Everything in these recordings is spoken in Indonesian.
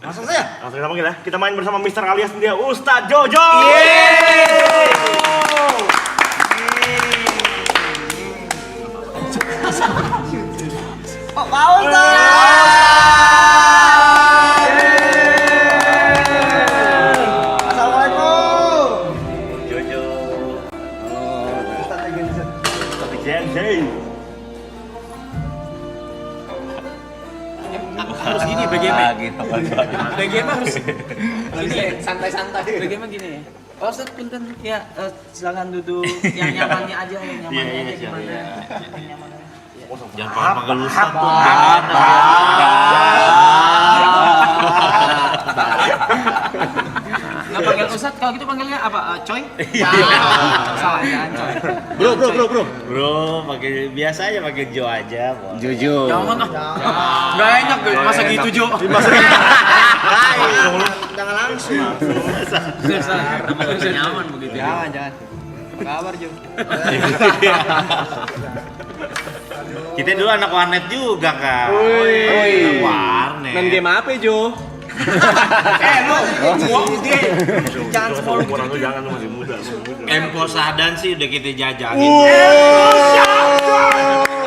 Langsung saja. Langsung kita panggil ya. Kita main bersama Mister alias dia Ustadz Jojo. Oh, mau Assalamualaikum. Jojo. Ustadz lagi di Tapi Jensei. Harus gini bagaimana? Gitu. Bagaimana harus Gini, santai-santai. bagaimana gini ya? Oh, Ustaz, punten ya, silakan duduk yang nyamannya aja, yang nyamannya aja gimana? Yang nyamannya. Jangan panggil Ustaz tuh. Nggak panggil Ustaz, kalau gitu panggilnya apa? Coy? Salah, jangan Coy. Bro. Bro, pakai biasa aja pakai Jo aja. Jujur. Jangan ah. Nggak enak, masa gitu Jo? Jangan langsung. Namanya nyaman begitu. Jangan. Apa kabar, Jo? Kita dulu anak warnet juga, Kak. Woi. Warnet. Main game apa, Jo? Jangan semua lu Orang tuh jangan lu masih muda. Empo Sadan sih udah kita jajahin.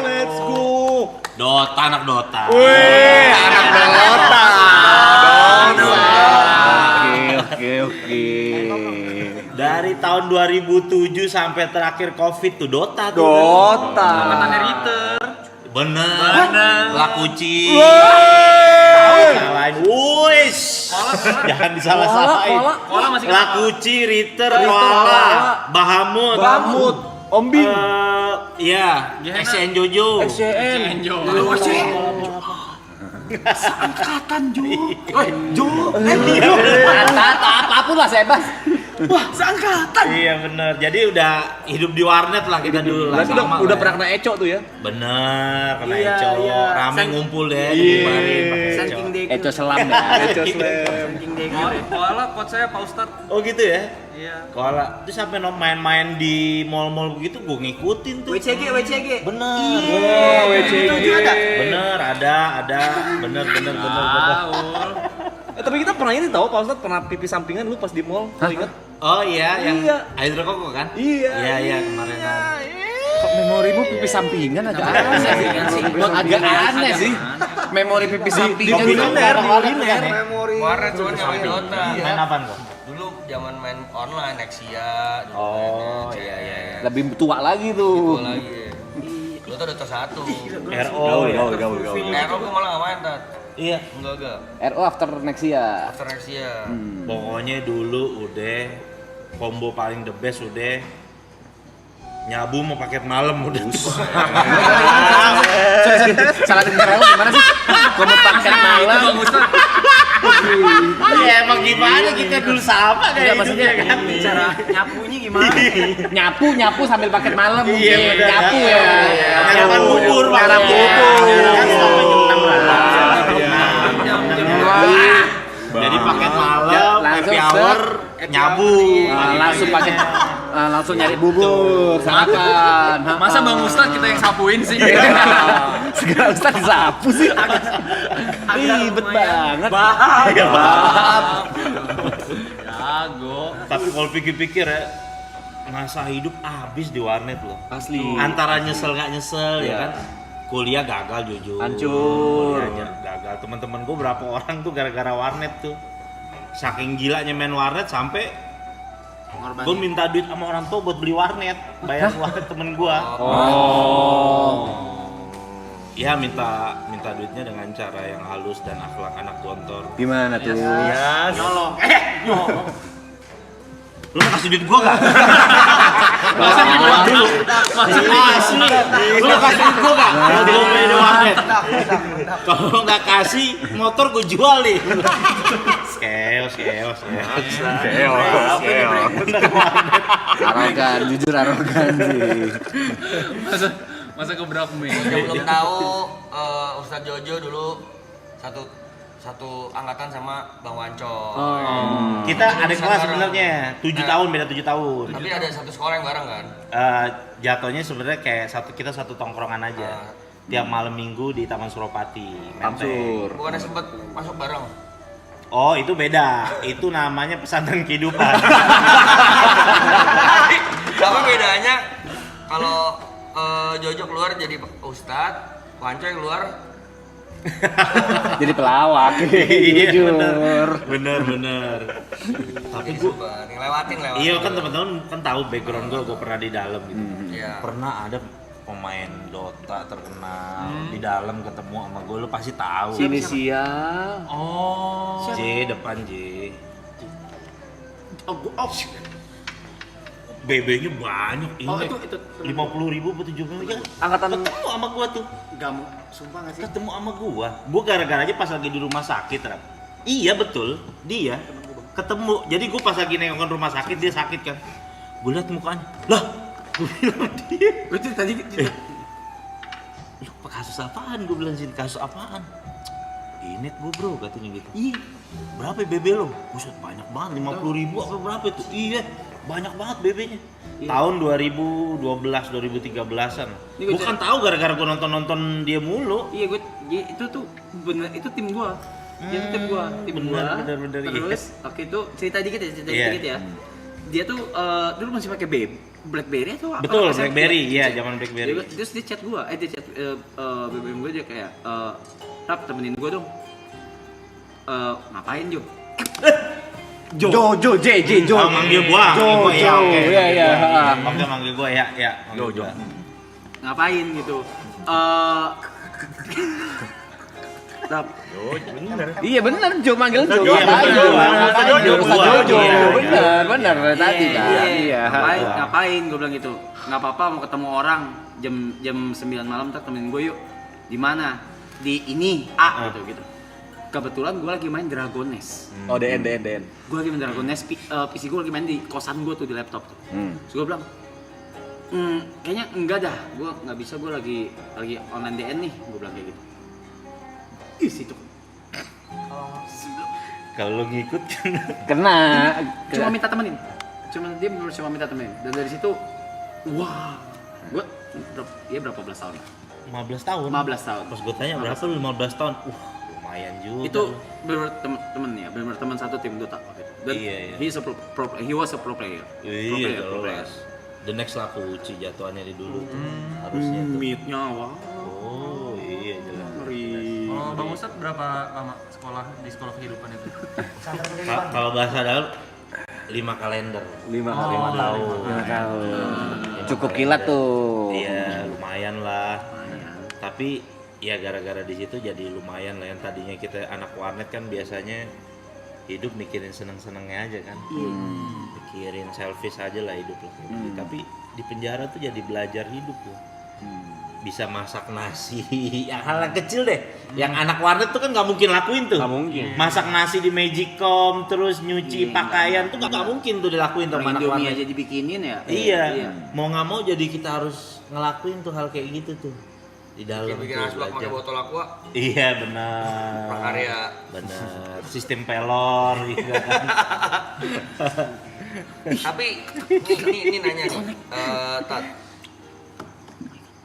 Let's go. Dota, anak Dota. Wih, anak Dota. Oke. Dari tahun 2007 sampai terakhir Covid tuh Dota tuh. Dota. Angkatannya Ritter. Bener. Lakuci. Salahin. Wuis. Jangan disalah-salahin. Koala masih Lakuci, Ritter, Koala, Bahamut. Bamut. Ombing. Iya, SCN Jojo. CN. Angkatan Jo. Woi, Jo. apapun lah, bebas. Wah, seangkatan. Iya bener. Jadi udah hidup di warnet lah kita dulu lah. Berarti sama udah lah pernah kena eco tuh ya? Bener, kena Iya, Eco. iya. Rame ngumpul deh, Iya. dibubarin pakai Eco. Saking dek. Eco selam ya. Eco selam. Saking dek. Koala coach saya Pak Ustad. Oh gitu ya? Iya. Kalau terus sampai main-main di mall-mall begitu gue ngikutin tuh. WCG. Bener. Oh, WCG. Bener, ada. Bener. Tapi kita pernah ini tahu Pak Ustadz pernah pipi sampingan lu pas di mall. Lu inget? Oh iya, yang Iya. hidrokoko kan? Iya. Iya kemarin. Kok memorimu pipi sampingan agak aneh sih. Agak aneh sih. Memori pipi sampingan di kuliner. Memori. Warnet cuma nyamain Dota. Main apaan kok? Dulu zaman main online Nexia. dulu Oh mainnya, iya. Lebih tua lagi tuh. Gua lagi. Dota 1. RO ya. Ero gua malah nggak main tat. Iya. Enggak. RO after Nexia. After Nexia. Pokoknya dulu udah combo paling the best udah nyabu mau paket malam udah tuh. Salah dengar lu gimana sih? Gua mau pakai malam. Ya emang gimana kita dulu sama kayak Enggak, maksudnya hidupnya kan. Cara nyapunya gimana? Nyapu sambil paket malam mungkin. bener. Nyapu ya. Nyarapan bubur, Nyarap bubur. Kan sampai jam 6 lah. Wah. Jadi paket malam, Langsung happy hour, nyabu. Langsung pakai langsung nyari bubur, sarapan. Masa Bang Ustad kita yang sapuin sih? Segala Ustaz disapu sih. Ribet banget. Bahaya Jago. Tapi kalau pikir-pikir ya, masa hidup habis di warnet loh. Asli. Antara nyesel nggak nyesel ya Iya. kan. Kuliah gagal jujur. Hancur. Kuliahnya gagal. Teman-teman gue berapa orang tuh gara-gara warnet tuh. Saking gilanya main warnet sampai gue minta duit sama orang tua buat beli warnet, bayar warnet temen gue. Ya minta duitnya dengan cara yang halus dan akhlak anak gontor. Gimana tuh? Nyolong. Lu mau kasih duit gua gak? Masa dibuang dulu. Masa Asli. Lu mau kasih duit gua gak? Kalau gua main di warnet. Kalau nggak kasih, motor gua jual nih. Skeos. Arogan, jujur arogan sih. Masa keberapa nih? Yang belum tahu Ustadz Jojo dulu satu angkatan sama Bang Wanco. Kita adik kelas sebenarnya, 7 tahun, beda 7 tahun. Tapi ada satu sekolah yang bareng kan? Jatuhnya sebenarnya kayak kita satu tongkrongan aja. Tiap malam minggu di Taman Suropati. Samsur. Bukannya sempet masuk bareng? Oh, itu beda. Itu namanya pesantren kehidupan. Tapi bedanya kalau Jojo keluar jadi ustad, Wancoy keluar Jadi pelawak. Iya, Jujur. bener. Tapi gue ngelewatin. iya kan teman-teman kan tahu background gue pernah di dalam gitu. Iya. Pernah ada pemain Dota terkenal di dalam ketemu sama gue, lu pasti tahu. Inisial. Oh. J depan J. Oh, BB-nya banyak. Oh, Ini itu 50.000 atau 70.000 ya. Angkatan Ketemu sama gua tuh. Gamu, sumpah nggak sih? Ketemu sama gua. Gua gara-gara aja pas lagi di rumah sakit, Rap. Iya betul, dia ketemu. Jadi gua pas lagi nengokin rumah sakit, dia sakit kan. Gua liat mukanya. Lah, gua bilang dia. Itu tadi Lu kasus apaan? Gua bilang sini kasus apaan? Init gua bro katanya gitu. Iya. Berapa BB lo? Buset banyak banget, 50.000 apa berapa itu? Iya, banyak banget BB-nya. Iya. Tahun 2012, 2013-an. Ini gua Bukan tahu gara-gara gua nonton dia mulu. Iya, itu tuh bener, itu tim gua. Dia tuh tim gua, bener, iya. Terus waktu itu cerita dikit Iya. ya. Dia tuh dulu masih pakai BlackBerry atau apa? Betul, SMP? BlackBerry, iya zaman BlackBerry. Terus dia chat gua, dia chat BBM gua, dia kayak Rap, temenin gua dong. Ngapain Jo? Jo, J, Jo. Oh, manggil gua, Jo, ya, oke. Iya. Manggil gua ya, manggil Jo. gua. Ngapain gitu? Rap, Iya bener, Jo manggil Jo. Iya, Ngapain, bener, Jo? Jo. Ngapain, Jo, Jo? gua. Jo. Iya, Bener tadi kan. Iya. Ngapain? Gue bilang gitu. Nggak apa-apa, mau ketemu orang jam 9 malam, ntar temenin gue yuk. Di mana? Di ini A gitu. Kebetulan gue lagi main Dragon Nest. Oh, DN. Gue lagi main Dragon Nest, PC gue lagi main di kosan gue tuh di laptop tuh. Terus gue bilang, kayaknya enggak dah. Gue nggak bisa, gue lagi online DN nih. Gue bilang kayak gitu. Ih situ. Kalau lu ngikut kan. Kena. Cuma minta temenin. Dia bener cuma minta temenin. Dan dari situ, wah, gue berapa belas tahun? 15 tahun. 15 tahun. Pas gua tanya berapa lu 15 tahun? Lumayan juga. Itu bener temen ya, bener teman satu tim Dota waktu itu. Dan Iya. he was a pro player. Iya, Pro player. jelas. The next Lakuchi jatuhannya di dulu tuh. Harusnya tuh. Mute-nya wah. Oh, iya jelas. Ngeri. Oh, Bang Ustadz berapa lama sekolah di sekolah kehidupan itu? Kalau bahasa dalam 5 kalender. 5 tahun. Cukup kilat tuh. Iya, lumayan lah. Tapi ya gara-gara di situ jadi lumayan lah. Yang tadinya kita anak warnet kan biasanya hidup mikirin seneng-senengnya aja kan. Mikirin selfish aja lah hidup lah. Tapi di penjara tuh jadi belajar hidup loh. Bisa masak nasi, yang hal-hal kecil deh. Yang anak warnet tuh kan nggak mungkin lakuin tuh. Nggak mungkin. Masak nasi di Magicom, terus nyuci pakaian tuh nggak mungkin tuh dilakuin tuh sama anak Indomie warnet. aja dibikinin ya. Iya. Mau nggak mau jadi kita harus ngelakuin tuh hal kayak gitu tuh di dalam. bikin tuh asbak pakai belajar. botol aqua. Iya benar. Prakarya. Benar. Sistem pelor, gitu kan. Tapi ini nanya nih, Tat.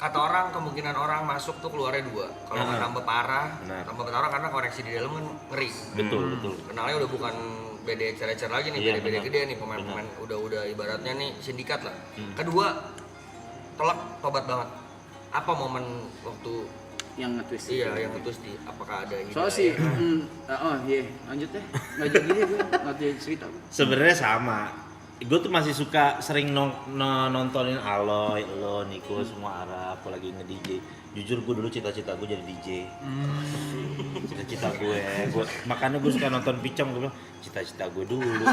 Kata orang kemungkinan orang masuk tuh keluarnya 2. Kalau nggak tambah parah, Benar. tambah parah karena koneksi di dalam kan ngeri. Betul. Kenalnya udah bukan BD ecer-ecer lagi nih, Iya, BD-BD benar. gede nih, pemain-pemain udah ibaratnya nih sindikat lah. Kedua, telak tobat banget. Apa momen waktu Yang nge-twist. yang putus di apakah ada hidayah? Soalnya sih, iya, lanjut deh. Nggak jadi deh gue, nggak jadi cerita. Sebenarnya sama. Gue tuh masih suka sering nontonin Aloy, lo, Niko, semua Arab, apalagi nge-DJ. Jujur gue dulu cita-cita gue jadi DJ. Cita-cita gue, makanya gue suka nonton Picong, gue bilang cita-cita gue dulu.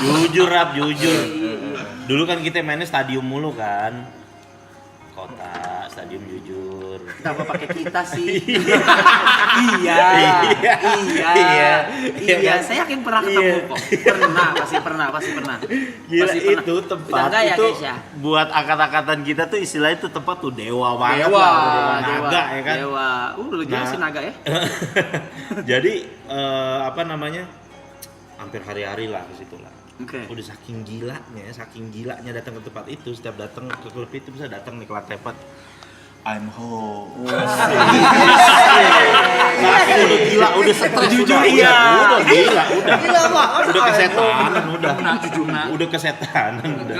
Jujur Rap, jujur. Dulu kan kita mainnya stadium mulu kan. Kota, stadium jujur. Kenapa pakai kita sih? Iya. Iya. Saya yakin pernah ketemu kok. Pasti pernah. Gila Pasti pernah. itu tempat Udah enggak ya, itu guys ya? buat angkat-angkatan kita tuh istilahnya itu tempat tuh dewa banget Dewa, lah, naga ya kan. Dewa. Lu jelasin naga ya? Jadi apa namanya? Hampir hari-hari lah ke situ lah. Oke. Udah saking gilanya datang ke tempat itu, setiap datang ke klub itu bisa datang nih ke lantai 4. I'm home. Saking udah gila, udah stres, udah gila, udah kesetanan, udah kesetanan, udah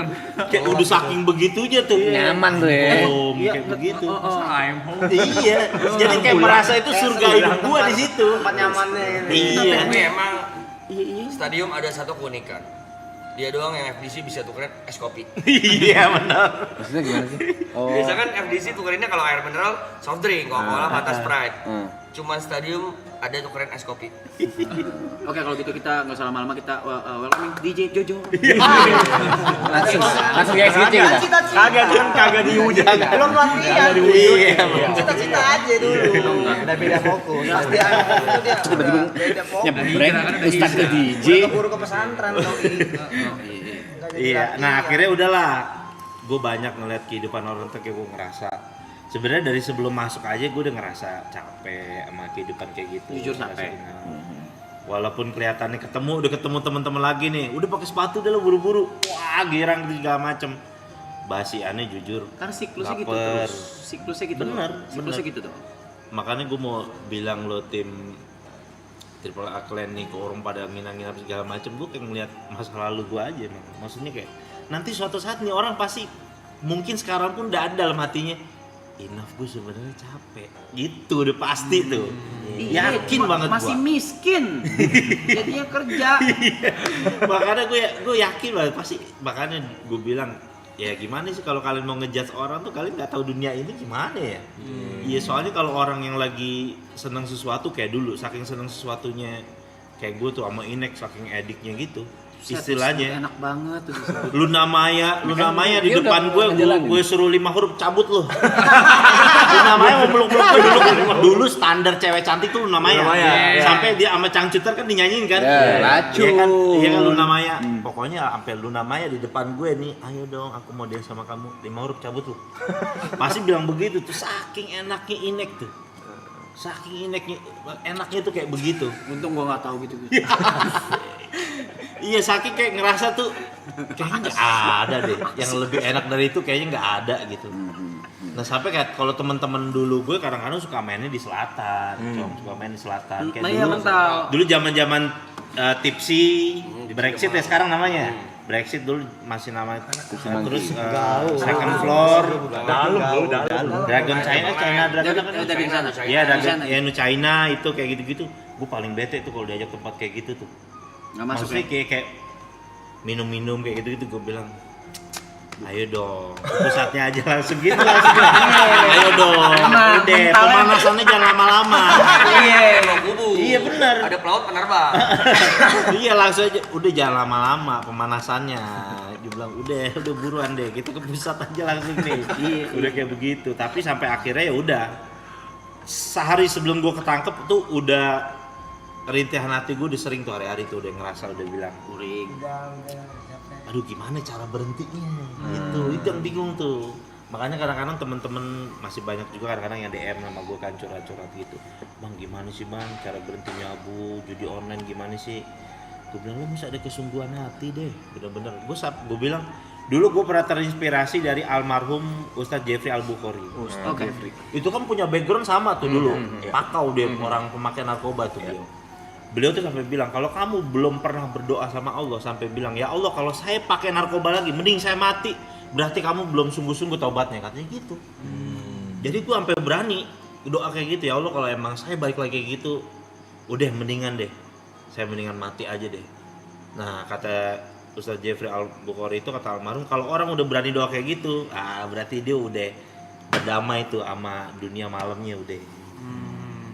kayak udah saking begitunya tuh Nyaman tuh ya. home, kayak begitu. I'm home. Iya, jadi kayak merasa itu surga hidup gua di situ. Tempat nyamannya ini. Iya. Tapi emang stadium ada satu keunikan. Dia doang yang FDC bisa tukerin es kopi. Iya benar. Maksudnya gimana sih? Oh. Biasa kan FDC tukerinnya kalau air mineral, soft drink, Coca-Cola, Fanta, Sprite. Cuman stadium ada tukerin es kopi. Oke, kalau gitu kita nggak usah lama-lama, kita welcoming DJ Jojo. Langsung kayak gitu kita. Kagak diwujud. Belum latihan. Iya. Cita-cita aja dulu. Udah beda fokus. Pasti anak itu dia. Tiba-tiba Beda fokus. nyebreng Ustadz ke DJ. Keburu ke pesantren doi. Iya, nah akhirnya udahlah. Gue banyak ngeliat kehidupan orang tuh kayak gue ngerasa. Sebenarnya dari sebelum masuk aja gue udah ngerasa capek sama kehidupan kayak gitu. Jujur capek. Walaupun kelihatannya udah ketemu teman-teman lagi nih, udah pakai sepatu udah lo buru-buru, wah girang segala macem. Basiannya jujur. Karena siklusnya gitu baper. terus. Siklusnya gitu. Bener, Siklusnya bener. gitu tuh. Makanya gue mau bilang lo tim Triple A Clan nih, ke orang pada nginang-nginang segala macem, gue kayak ngeliat masa lalu gue aja, man. Maksudnya kayak nanti suatu saat nih orang pasti mungkin sekarang pun udah ada dalam hatinya, enough gue sebenarnya capek, gitu udah pasti tuh. Yakin banget masih gue. miskin. Jadinya kerja. Makanya gue yakin banget pasti, makanya gue bilang ya gimana sih kalau kalian mau ngejudge orang tuh kalian nggak tahu dunia ini gimana ya. Iya soalnya kalau orang yang lagi seneng sesuatu kayak dulu, saking seneng sesuatunya kayak gue tuh sama Inek saking ediknya gitu. Istilahnya enak banget tuh. Luna Maya di dia depan udah ngejalanin. gue suruh 5 huruf cabut loh. Luna Maya mau peluk-peluk gue dulu standar cewek cantik tuh Luna Maya. Sampai dia sama Changcuter kan dinyanyiin kan. Lacu. Iya kan Luna Maya. Pokoknya sampai Luna Maya di depan gue nih, ayo dong aku mau dance sama kamu. 5 huruf cabut lu. Pasti bilang begitu tuh, saking enaknya Inek tuh. Saking enaknya tuh kayak begitu. Untung gua nggak tahu gitu. Iya, saking kayak ngerasa tuh kayaknya nggak ada deh yang lebih enak dari itu, kayaknya nggak ada gitu. Nah sampai kayak kalau teman-teman dulu gue kadang-kadang suka mainnya di selatan, suka main di selatan. Kayak Nah, iya, mental. dulu zaman-zaman tipsy di Brexit ya sekarang namanya. Brexit dulu masih namanya terus second floor, Dragon China Dragon apa? Dari sana. Iya Dragon Sana. ya China itu kayak gitu-gitu. Gue paling bete tuh kalau diajak tempat kayak gitu tuh. Nggak masuk. Maksudnya kayak minum-minum kayak gitu gue bilang ayo dong pusatnya aja langsung gitu ayo dong udah pemanasannya jangan lama-lama iya benar Ada pelaut penerbang. iya langsung aja udah jangan lama-lama pemanasannya dia bilang udah buruan deh gitu ke pusat aja langsung nih udah kayak begitu tapi sampai akhirnya ya udah sehari sebelum gue ketangkep tuh udah rintihan hati gue udah sering tuh hari-hari tuh udah ngerasa udah bilang kuring aduh gimana cara berhentinya itu yang bingung tuh makanya kadang-kadang temen-temen masih banyak juga kadang-kadang yang DM sama gue kan curhat-curhat gitu bang gimana sih bang cara berhenti nyabu judi online gimana sih gue bilang lu mesti ada kesungguhan hati deh bener-bener gue bilang dulu gue pernah terinspirasi dari almarhum Ustadz Jeffrey Al-Bukhari. Oke. Itu kan punya background sama tuh dulu pakau dia orang pemakai narkoba tuh dia. Beliau tuh sampai bilang kalau kamu belum pernah berdoa sama Allah sampai bilang ya Allah kalau saya pakai narkoba lagi mending saya mati berarti kamu belum sungguh-sungguh taubatnya katanya gitu. Jadi gue sampai berani doa kayak gitu ya Allah kalau emang saya balik lagi kayak gitu udah mendingan deh saya mendingan mati aja deh. Nah kata Ustadz Jeffrey Al-Bukhari itu kata almarhum kalau orang udah berani doa kayak gitu berarti dia udah berdamai tuh sama dunia malamnya udah.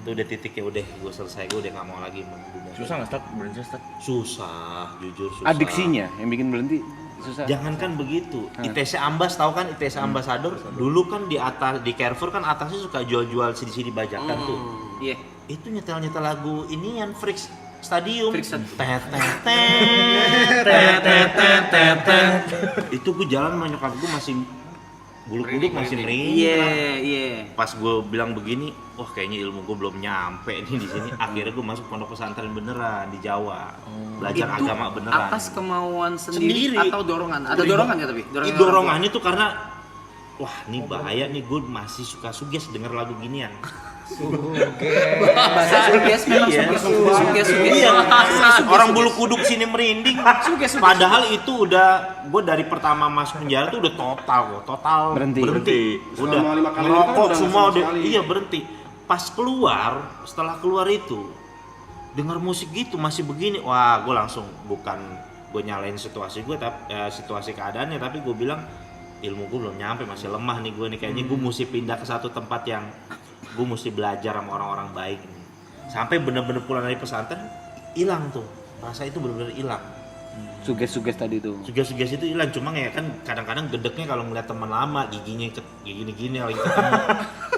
Itu udah titiknya udah gue selesai gue udah nggak mau lagi dunia. Susah nggak start berhenti start? Susah jujur susah. Adiksinya yang bikin berhenti susah. Jangankan begitu, ITC Ambas tahu kan ITC Ambassador dulu kan di atas di Carrefour kan atasnya suka jual-jual CD bajakan tuh. Iya. Itu nyetel lagu ini yang Freaks Stadium. Itu gue jalan sama nyokap gue masih bulu-bulu masih merinding. Iya. Pas gue bilang begini, wah kayaknya ilmu gue belum nyampe nih di sini. Akhirnya gue masuk pondok pesantren beneran di Jawa, belajar Itu agama beneran. atas kemauan sendiri atau dorongan? Ada dorongan ya tapi? Dorongannya tuh karena wah ini bahaya nih, gue masih suka suges denger lagu ginian. Bahasa suges memang suges. Iya, orang bulu kuduk sini merinding. Padahal itu udah, gue dari pertama masuk penjara tuh udah total berhenti. Udah Selama 5 kali ngerokok kan udah semua sama udah, sekali. iya berhenti. Pas setelah keluar itu dengar musik gitu masih begini, wah gue langsung, bukan gue nyalain situasi gue, tapi situasi keadaannya, tapi gue bilang ilmu gue belum nyampe, masih lemah nih gue nih, kayaknya gue mesti pindah ke satu tempat yang gue mesti belajar sama orang-orang baik nih. Sampai bener-bener pulang dari pesantren hilang tuh rasa, itu bener-bener hilang. Suges tadi tuh. Suges itu hilang, cuma ya kan kadang-kadang gedeknya kalau ngeliat teman lama giginya gini lagi ketemu.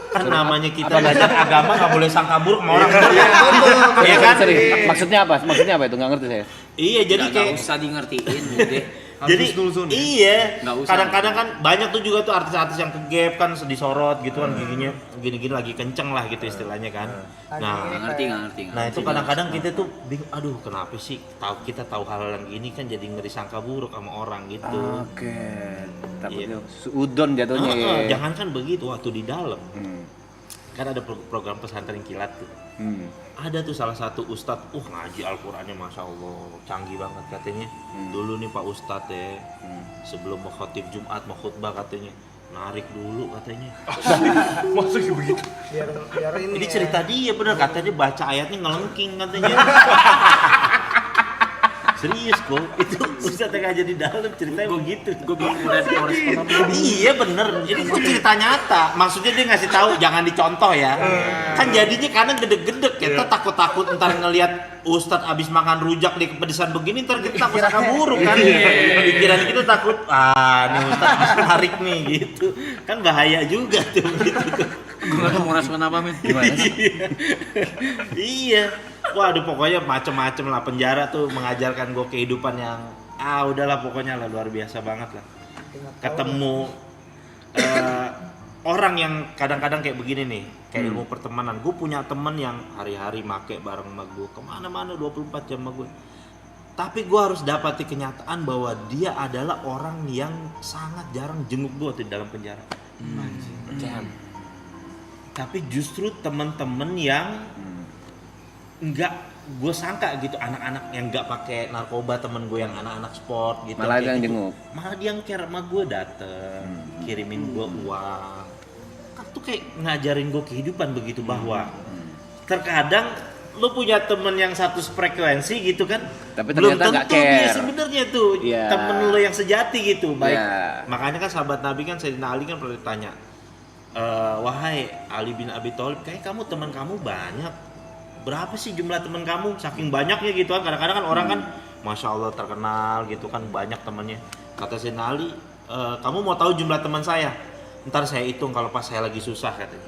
Kan namanya kita belajar agama nggak boleh sangka buruk sama orang. Iya kan? Maksudnya apa itu? Nggak ngerti saya. Iya, jadi kayak nggak usah di ngertiin deh. jadi Husnuzon, ya? iya, Nggak usah. kadang-kadang kan banyak tuh juga tuh artis-artis yang ke gap kan disorot gitu kan, giginya gini-gini lagi kenceng lah gitu istilahnya kan. Nah, Nggak ngerti. nah itu kadang-kadang kita tuh bingung, aduh kenapa sih kita tahu hal yang gini kan jadi ngeri sangka buruk sama orang gitu. Oke. Iya. Takutnya udon jatuhnya ya. Jangan kan begitu waktu di dalam. Kan ada program pesantren kilat tuh. Ada tuh salah satu ustadz, ngaji Al-Qur'annya Masya Allah, canggih banget katanya. Dulu nih Pak Ustadz ya, sebelum mau khotib Jumat, mau khutbah katanya, narik dulu katanya. Maksudnya begitu. Biar ini. Ini cerita dia bener, katanya baca ayatnya ngelengking katanya. Serius kok, itu Ustadz yang aja di dalam ceritanya begitu. Gue bilang respon. Iya bener, ini kok cerita nyata. Maksudnya dia ngasih tahu jangan dicontoh ya. Kan jadinya kadang gede-gede kita takut-takut ntar ngelihat Ustadz abis makan rujak di kepedesan begini, ntar kita takut sangka buruk kan. Pikiran kita takut, nih Ustadz bisa tarik nih gitu. Kan bahaya juga tuh gitu. Gue nggak tahu mau respon apa men. Gimana sih? Iya. Waduh pokoknya macem-macem lah, penjara tuh mengajarkan gue kehidupan yang udahlah pokoknya lah luar biasa banget lah. Ketemu orang yang kadang-kadang kayak begini nih, kayak ilmu pertemanan. Gue punya temen yang hari-hari make bareng sama gue, kemana-mana 24 jam sama gue. Tapi gue harus dapati kenyataan bahwa dia adalah orang yang sangat jarang jenguk gue di dalam penjara. Tapi justru temen-temen yang enggak gue sangka gitu, anak-anak yang enggak pakai narkoba, temen gue yang anak-anak sport gitu, Malah dia yang gitu. jenguk. Malah dia yang care sama gue, dateng kirimin gue uang kan, tuh kayak ngajarin gue kehidupan begitu, bahwa terkadang lu punya temen yang satu frekuensi gitu kan, Tapi belum ternyata nggak tentu dia care. sebenarnya tuh Iya. temen lu yang sejati gitu. Baik, Iya. makanya kan sahabat Nabi kan Sayyidina Ali kan pernah ditanya, wahai Ali bin Abi Thalib, kayak kamu teman kamu banyak, berapa sih jumlah teman kamu? Saking banyaknya gitu kan, kadang-kadang kan orang kan Masya Allah terkenal gitu kan, banyak temannya. Kata Sayyidina Ali, kamu mau tahu jumlah teman saya? Ntar saya hitung kalau pas saya lagi susah katanya.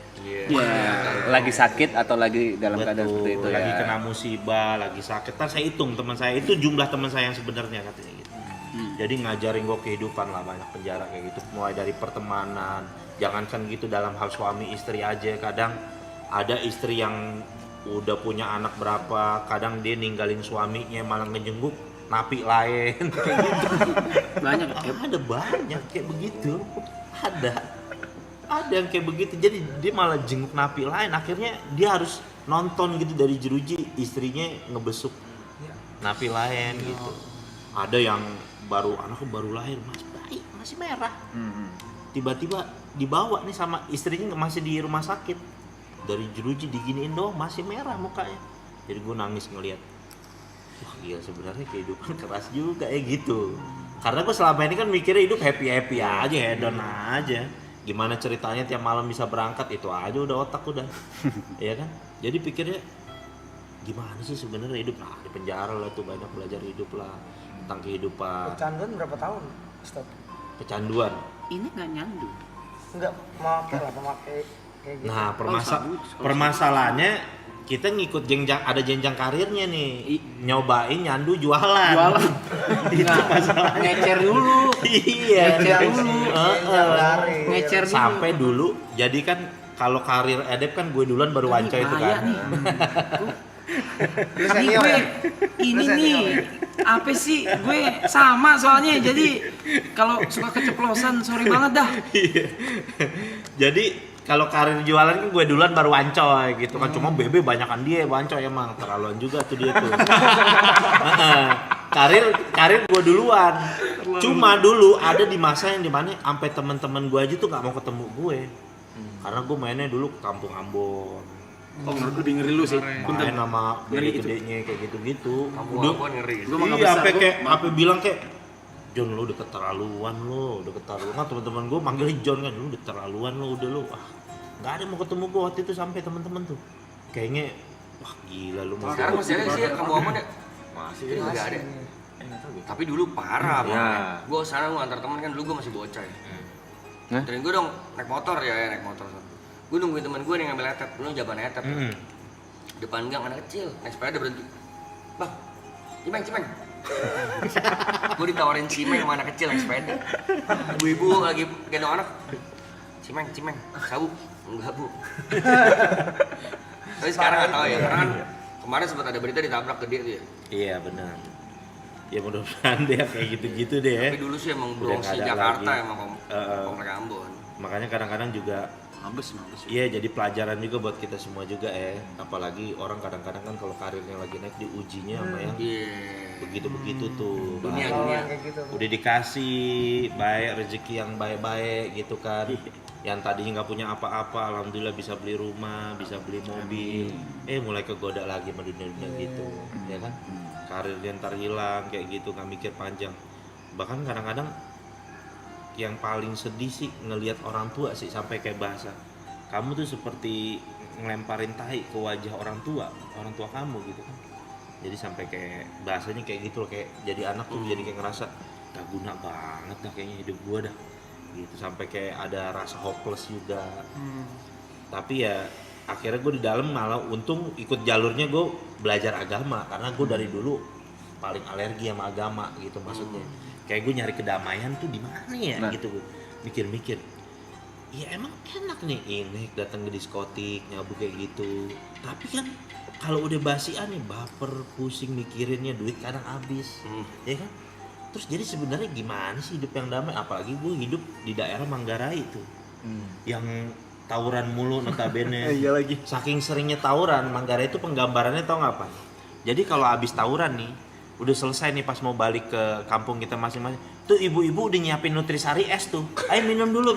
Lagi sakit atau lagi dalam keadaan seperti itu lagi ya. kena musibah, lagi sakit, ntar saya hitung teman saya, itu jumlah teman saya yang sebenarnya katanya gitu. Jadi ngajarin gue kehidupan lah, banyak penjara kayak gitu, mulai dari pertemanan, jangankan gitu dalam hal suami istri aja, kadang ada istri yang udah punya anak berapa, kadang dia ninggalin suaminya malah ngejenguk napi lain kayak gitu. Banyak. Ada banyak kayak begitu, ada yang kayak begitu, jadi dia malah jenguk napi lain, akhirnya dia harus nonton gitu dari jeruji istrinya ngebesuk napi lain gitu. Ada yang anaknya baru lahir, masih merah, tiba-tiba dibawa nih sama istrinya, masih di rumah sakit, dari jeruji diginiin doang masih merah mukanya. Jadi gue nangis ngeliat, wah gila sebenarnya kehidupan keras juga ya gitu. Karena gue selama ini kan mikirnya hidup happy aja, hedon aja. Gimana ceritanya tiap malam bisa berangkat, itu aja udah otak udah. Iya kan? Jadi pikirnya gimana sih sebenarnya hidup? Nah di penjara lah tuh banyak belajar hidup lah, tentang kehidupan. Kecanduan berapa tahun, Ustaz? Kecanduan. Ini nggak nyandu. Enggak, memakai kayak gitu. Nah permasalahannya kita ngikut ada jenjang karirnya nih, nyobain nyandu jualan. Itu masalahnya. Ngecer dulu. Iya. Ngecer dulu. Sampai dulu, jadi kan kalau karir edep kan gue duluan baru Wanca itu kan. Ini gue, ini nih, apa sih, gue sama soalnya, jadi kalau suka keceplosan, sorry banget dah. Jadi kalau karir jualan kan gue duluan baru Wancoy gitu kan, cuma Bebe banyakan dia Wancoy emang, terlaluan juga tuh dia tuh. karir gue duluan. Cuma dulu ada di masa yang dimana sampai teman-teman gue aja tuh nggak mau ketemu gue, karena gue mainnya dulu ke Kampung Ambon. Oh, ngeri lu sih. Main sama gede-gedenya kayak gitu-gitu. Kamu apa ngeri? Iya, sampai kayak apa bilang kayak John lu udah keterlaluan lu, udah keterlaluan. Kan teman-teman gue manggilnya John kan, lu udah keterlaluan lu, udah lu. Wah, nggak ada yang mau ketemu gue waktu itu sampai teman-teman tuh. Kayaknya wah gila lu mau. Sekarang masih ada sih kamu apa deh? Masih nggak ada. Tapi dulu parah banget. Gue sekarang gue antar teman kan, dulu gue masih bocah ya. Anterin gue dong naik motor ya, naik motor. Gue nungguin teman gue nih ngambil etet, lu jaban etet. Depan gang anak kecil, naik sepeda berhenti. Bang, cimeng. Gue ditawarin cimeng sama anak kecil naik sepeda. Ibu-ibu lagi gendong anak. Cimeng, sabu. Enggak, Bu. Tapi sekarang nggak tahu ya, karena kan kemarin sempat ada berita ditabrak gede tuh ya. Iya benar. Ya mudah-mudahan deh kayak gitu-gitu deh. Tapi dulu sih emang Bronx Jakarta emang komplek Ambon. Makanya kadang-kadang juga Mabes. iya jadi pelajaran juga buat kita semua juga apalagi orang kadang-kadang kan kalau karirnya lagi naik diujinya sama yang begitu-begitu tuh. Dunia kayak gitu. Udah dikasih baik rezeki yang baik-baik gitu kan. Yang tadinya nggak punya apa-apa, alhamdulillah bisa beli rumah, bisa beli mobil. Mulai kegoda lagi sama dunia-dunia gitu, ya kan? Karirnya ntar hilang kayak gitu, nggak mikir panjang. Bahkan kadang-kadang yang paling sedih sih ngelihat orang tua sih, sampai kayak bahasa kamu tuh seperti ngelemparin tahi ke wajah orang tua kamu gitu kan. Jadi sampai kayak bahasanya kayak gitu loh, kayak jadi anak tuh jadi kayak ngerasa gak guna banget dah kayaknya hidup gua dah gitu, sampai kayak ada rasa hopeless juga. Tapi ya akhirnya gue di dalam malah untung ikut jalurnya gue belajar agama, karena gue dari dulu paling alergi sama agama gitu maksudnya. Kayak gue nyari kedamaian tuh di mana ya gitu, gue mikir-mikir. Ya emang enak nih ini datang ke diskotik nyabu kayak gitu. Tapi kan kalau udah basian nih baper, pusing mikirinnya, duit kadang habis, ya kan? Terus jadi sebenarnya gimana sih hidup yang damai? Apalagi gue hidup di daerah Manggarai itu, yang tawuran mulu notabene. Iya lagi. Saking seringnya tawuran, Manggarai itu penggambarannya tau nggak apa? Jadi kalau habis tawuran nih, udah selesai nih pas mau balik ke kampung kita masing-masing, tuh ibu-ibu udah nyiapin nutrisari es tuh. Ayo minum dulu.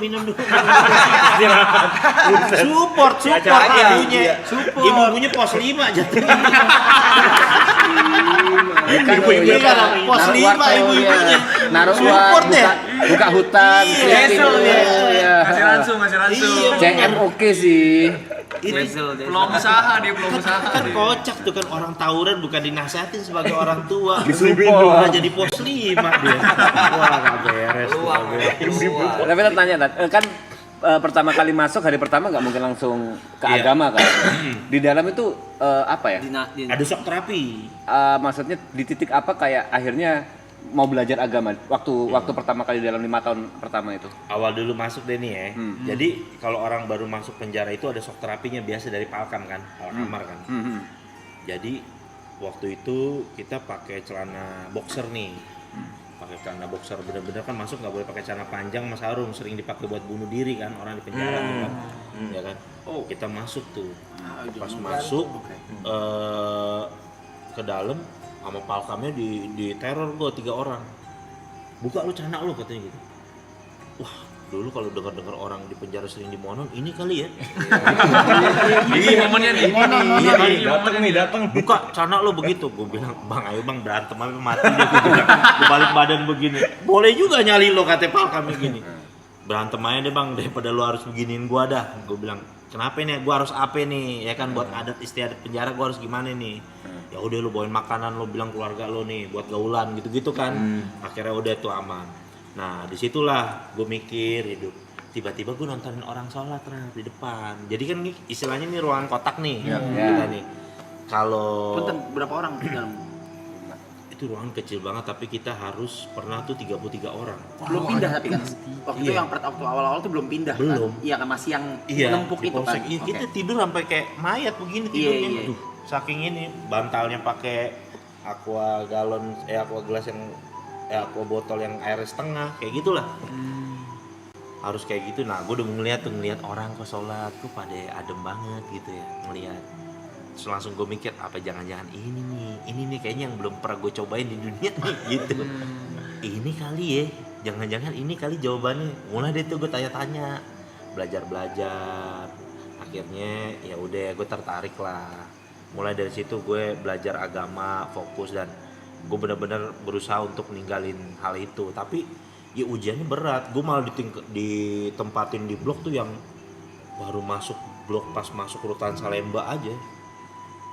support ibunya. Ibu-ibunya pos 5 jatuhnya. Ibu-ibunya kan pos 5 ibu-ibunya. Naruh support deh. Buka hutan. Masih langsung. CM oke sih. Belum usaha Kan kocak tuh kan, orang tawuran bukan dinasehatin sebagai orang tua, Disupport. malah jadi pos 5 dia. Wah gak beres. Tapi tanya kan pertama kali masuk hari pertama nggak mungkin langsung ke agama kan? Di dalam itu apa ya? Ada shock terapi. Maksudnya di titik apa kayak akhirnya mau belajar agama waktu pertama kali dalam 5 tahun pertama itu? Awal dulu masuk deh nih ya. Jadi kalau orang baru masuk penjara itu ada shock terapinya biasa dari Palkam kan, Palkamar kan. Jadi waktu itu kita pakai celana boxer nih. Pakai celana boxer bener-bener kan masuk nggak boleh pakai celana panjang sama sarung, sering dipakai buat bunuh diri kan orang di penjara tuh kan. Ya kan. Oh, kita masuk tuh. Pas masuk ke dalam sama Palkamnya di teror gue 3 orang. Buka lu celana lu katanya gitu. Wah, dulu kalau dengar orang di penjara sering dimonon, ini kali ya. Ini momennya nih. Iya, datang. Buka celana lu begitu. Gue bilang, "Bang, ayo Bang, berantem aja mati dia." Gue bilang, "Gue balik badan begini." Boleh juga nyali lo kata Palkamnya gini. Berantem aja deh Bang, daripada lu harus beginiin gua dah. Gue bilang, "Kenapa nih? Gua harus apa nih? Ya kan buat adat istiadat penjara gua harus gimana nih?" Ya udah lu bawain makanan, lu bilang keluarga lu nih buat gaulan gitu-gitu kan. Akhirnya udah tuh aman. Nah disitulah gue mikir hidup. Tiba-tiba gue nontonin orang sholat di depan. Jadi kan istilahnya nih ruangan kotak nih kita nih. Kalau Punten berapa orang di dalam? itu itu ruangan kecil banget tapi kita harus pernah tuh 33 orang. Belum pindah tapi kan. Waktu itu Iya. yang waktu awal-awal tuh belum pindah. Belum. Kan? Iya kan masih yang Iya, nempuk di itu kan. polsek. Iya, kita tidur sampai kayak mayat begini Iya, tidurnya. iya. Aduh, saking ini bantalnya pakai aqua galon, aqua gelas yang aqua botol yang air setengah kayak gitulah. Harus kayak gitu. Nah, gue udah ngeliat orang kok sholat tuh pada adem banget gitu ya ngeliat. Terus langsung gue mikir apa jangan-jangan ini nih kayaknya yang belum pernah gue cobain di dunia nih gitu. Ini kali ya, jangan-jangan ini kali jawabannya. Mulai deh tuh gue tanya-tanya, belajar. Akhirnya ya udah gue tertarik lah. Mulai dari situ gue belajar agama, fokus dan gue benar-benar berusaha untuk ninggalin hal itu. Tapi ya ujiannya berat. Gue malah ditempatin di blok tuh yang baru masuk blok pas masuk rutan Salemba aja.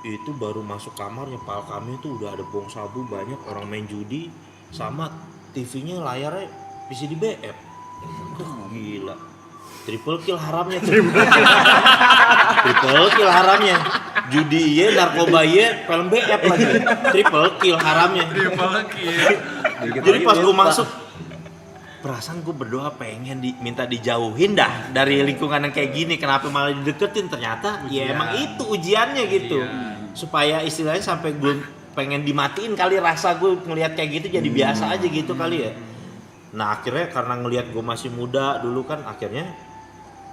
Itu baru masuk kamarnya pal kami tuh udah ada bong sabu banyak, orang main judi sama TV-nya layarnya PCD BF. Gila. Triple kill haramnya. Triple kill haramnya. Judi iya, narkoba iya, film BF lagi. Triple kill haramnya. Jadi pas gue masuk perasaan gue berdoa pengen minta dijauhin dah dari lingkungan yang kayak gini, kenapa malah dideketin, ternyata ya emang itu ujiannya gitu. Supaya istilahnya sampai gue pengen dimatiin kali, rasa gue ngelihat kayak gitu jadi biasa aja gitu kali ya. Nah akhirnya karena ngelihat gue masih muda dulu kan, akhirnya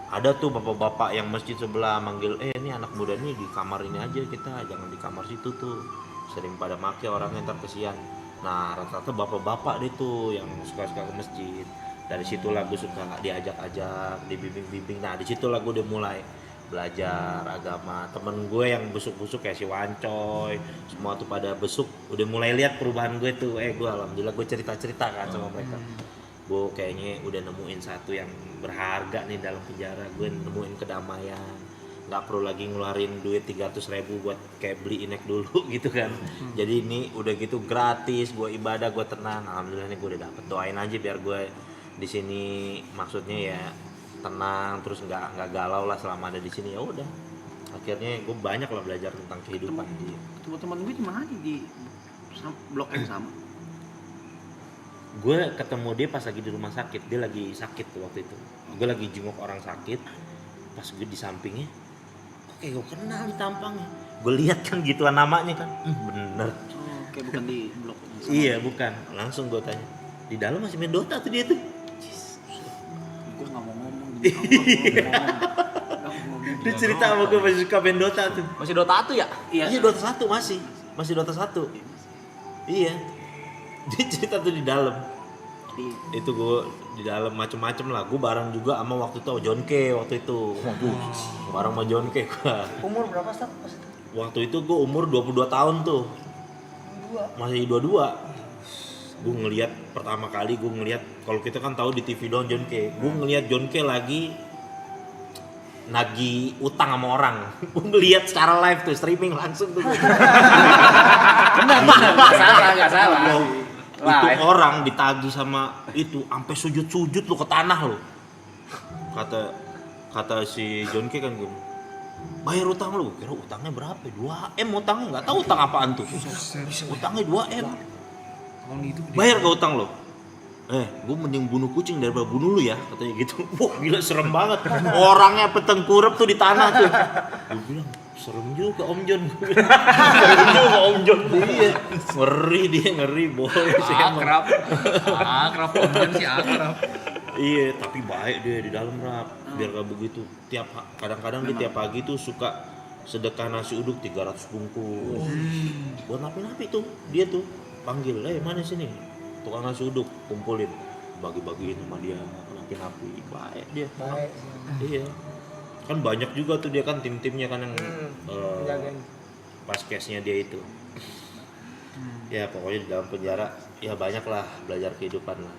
ada tuh bapak-bapak yang masjid sebelah manggil, ini anak muda nih di kamar ini aja kita, jangan di kamar situ tuh, sering pada make orangnya ntar kesian. Nah rata-rata bapak-bapak deh tuh yang suka-suka ke masjid. Dari situlah gue suka diajak-ajak, dibimbing-bimbing. Nah disitulah gue udah mulai belajar agama. Temen gue yang busuk-busuk kayak si Wancoy, semua tuh pada besuk, udah mulai lihat perubahan gue tuh. Gue alhamdulillah gue cerita-cerita kan sama mereka. Gue kayaknya udah nemuin satu yang berharga nih dalam penjara. Gue nemuin kedamaian. Nggak perlu lagi ngeluarin duit 300.000 buat kayak beli inek dulu gitu kan. Jadi ini udah gitu gratis, gue ibadah, gue tenang. Alhamdulillah nih gue udah dapet. Doain aja biar gue di sini maksudnya ya tenang, terus nggak galau lah selama ada di sini. Ya udah, akhirnya gue banyak lah belajar tentang kehidupan. Teman-teman gue di mana di blok yang sama? Gue ketemu dia pas lagi di rumah sakit. Dia lagi sakit tuh waktu itu. Gue lagi jenguk orang sakit. Pas gue di sampingnya, kayak gue kenal di tampangnya. Gue lihat kan gituan namanya kan, bener. Oh, kayak bukan di blok yang sama. Iya bukan, langsung gue tanya. Di dalam masih main Dota tuh dia tuh. Gue nggak mau ngomong. Dia cerita sama gue masih suka main Dota tuh. Masih Dota 1 ya? Iya Dota 1 masih Dota 1. Iya. Dia cerita tuh di dalam. Itu gue di dalam macem-macem lah. Gue bareng juga sama waktu itu John K waktu itu. Bareng sama John K gue. Umur berapa Stat? Waktu itu gue umur 22 tahun tuh. Masih 22. Gue ngelihat pertama kali kalau kita kan tahu di TV doang John K. Gue ngelihat John K lagi nagih utang sama orang. Gue ngelihat secara live tuh, streaming langsung tuh. Benar, nggak salah. Itu orang ditagih sama itu sampai sujud lu ke tanah lo. Kata si John K kan gue, bayar utang lu. Kira utangnya berapa? 2M utangnya, nggak tahu utang apaan tuh. Utangnya 2M. Bayar gak utang lo? Gue mending bunuh kucing daripada bunuh lu ya, katanya gitu. Wah gila serem banget. Orangnya petengkurap tuh di tanah tuh. Gue bilang serem juga Om John. Serem juga Om John. Iya. Ngeri boy. Akrab Om John sih akrab. Iya, tapi baik dia di dalam rap. Biar gak begitu. Kadang-kadang dia tiap pagi tuh suka sedekah nasi uduk 300 bungkus. Buat napi-napi tuh, dia tuh panggil, mana sini? Tukang nasi uduk, kumpulin, bagi-bagiin sama dia, napi-napi. Baik dia. Baik. Iya. Kan banyak juga tuh dia kan tim-timnya kan yang pas case-nya dia itu. Ya pokoknya di dalam penjara ya banyak lah belajar kehidupan lah.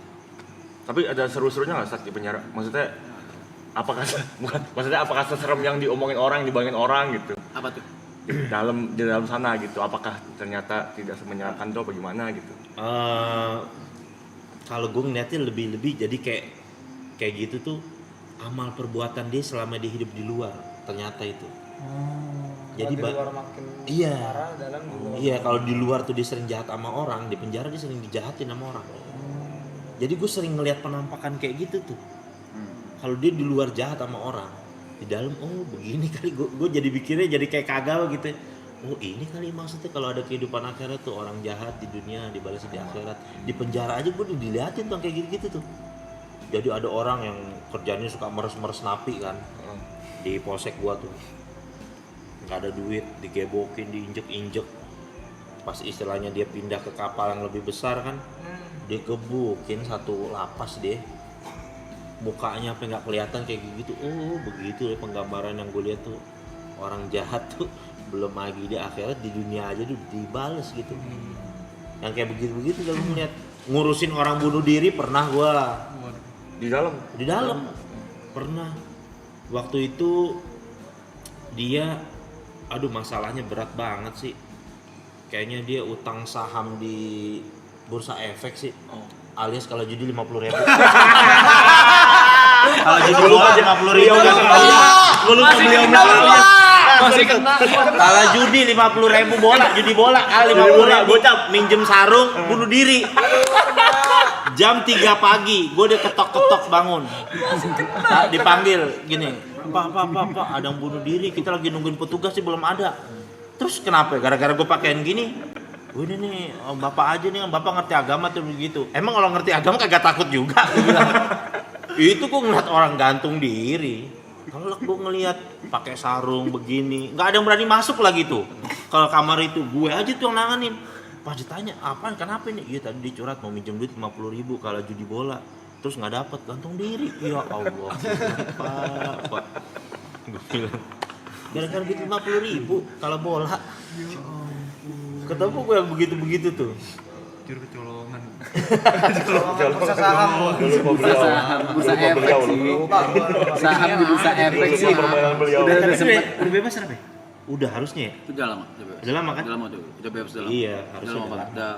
Tapi ada seru-serunya nggak saat di penjara? Maksudnya apakah seserem yang diomongin orang, dibangin orang gitu? Apa tuh? Di dalam sana gitu. Apakah ternyata tidak semenyeramkan tuh bagaimana gitu? Kalau gue ngeliatnya lebih jadi kayak gitu tuh amal perbuatan dia selama dia hidup di luar, ternyata itu Jadi iya. Iya, kalau di luar tuh dia sering jahat sama orang, di penjara dia sering dijahatin sama orang. Jadi gue sering ngelihat penampakan kayak gitu tuh. Kalau dia di luar jahat sama orang, di dalam begini kali gue jadi pikirnya jadi kayak kagawa gitu. Ini kali maksudnya kalau ada kehidupan akhirat tuh, orang jahat di dunia dibalas di akhirat. Di penjara aja gue diliatin tuh kayak gitu-gitu tuh. Jadi ada orang yang kerjanya suka meres-meres napi kan. Di polsek gua tuh. Nggak ada duit, digebokin, diinjek-injek. Pas istilahnya dia pindah ke kapal yang lebih besar kan, digebukin satu lapas deh. Mukanya apa nggak kelihatan kayak gitu. Begitu ya penggambaran yang gue lihat tuh. Orang jahat tuh belum lagi di akhirat, di dunia aja tuh dibales gitu. Yang kayak begitu-begitu kalau ngeliat ngurusin orang bunuh diri pernah gua. Di dalam Pernah. Waktu itu dia masalahnya berat banget sih. Kayaknya dia utang saham di bursa efek sih. Alias kalau judi 50.000. Kalau judi bola 50.000. Masih kena. Kalau judi 50.000 bola, judi bola kali 50.000 bocah minjem sarung bunuh diri. Jam 3 pagi, gue udah ketok-ketok bangun. Dipanggil gini, Pak, ada yang bunuh diri, kita lagi nungguin petugas sih belum ada. Terus kenapa? Gara-gara gue pakaian gini. Udah nih, bapak aja nih, bapak ngerti agama tuh begitu. Emang kalau ngerti agama kagak takut juga? Itu gue ngeliat orang gantung diri. Kalau gue ngeliat pakai sarung begini, nggak ada yang berani masuk lagi tuh. Kalau kamar itu gue aja tuh yang nanganin. Pas ditanya, apaan, kenapa nih? Iya tadi dicurat mau minjem duit 50.000 kalau judi bola. Terus nggak dapet, gantung diri. Ya Allah, Pak. Gue bilang, gara-gara duit 50.000 kalau bola. Ketemu gue yang begitu-begitu tuh. Juru kecolongan. Bursa saham. Bursa efek sih. Saham di bursa efek sih. Udah sempet. Udah bebas apa ya? Udah harusnya ya? Udah lama, Udah lama kan? Udah lama tuh, udah bebas udah lama. Iya, Udah harusnya lama udah banget, lama. udah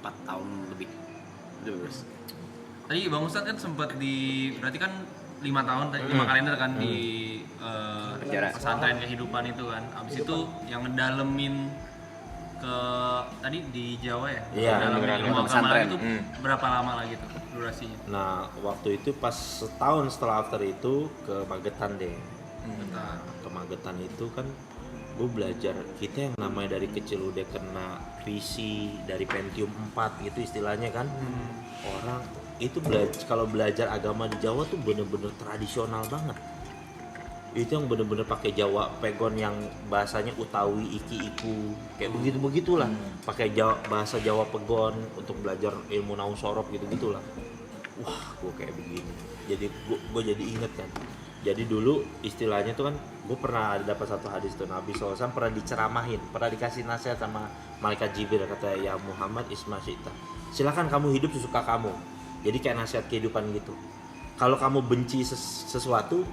4 tahun lebih. Udah bebas. Tadi Bang Ustadz kan sempat berarti kan 5 tahun, 5 kalender kan di pesantren kehidupan itu kan. Abis itu yang ngedalemin ke tadi di Jawa ya? Iya, ngedalemin ilmu agama pesantren. lagi tuh berapa lama lagi tuh durasinya? Nah, waktu itu pas setahun setelah after itu ke Magetan deh. Bentar. Ke Magetan itu kan gue belajar, kita yang namanya dari kecil udah kena PC dari Pentium 4 gitu istilahnya kan. Orang itu kalau belajar agama di Jawa tuh bener-bener tradisional banget. Itu yang bener-bener pakai Jawa pegon yang bahasanya Utawi, Iki, Iku, kayak begitu-begitulah. Pakai bahasa Jawa pegon untuk belajar ilmu naung sorof gitu-gitulah. Wah, gue kayak begini. Jadi gue jadi inget kan. Jadi dulu istilahnya tuh kan, gue pernah dapat satu hadis tuh Nabi SAW pernah diceramahin, pernah dikasih nasihat sama malaikat Jibril, kata ya Muhammad isma syita. Silakan kamu hidup sesuka kamu. Jadi kayak nasihat kehidupan gitu. Kalau kamu benci sesuatu,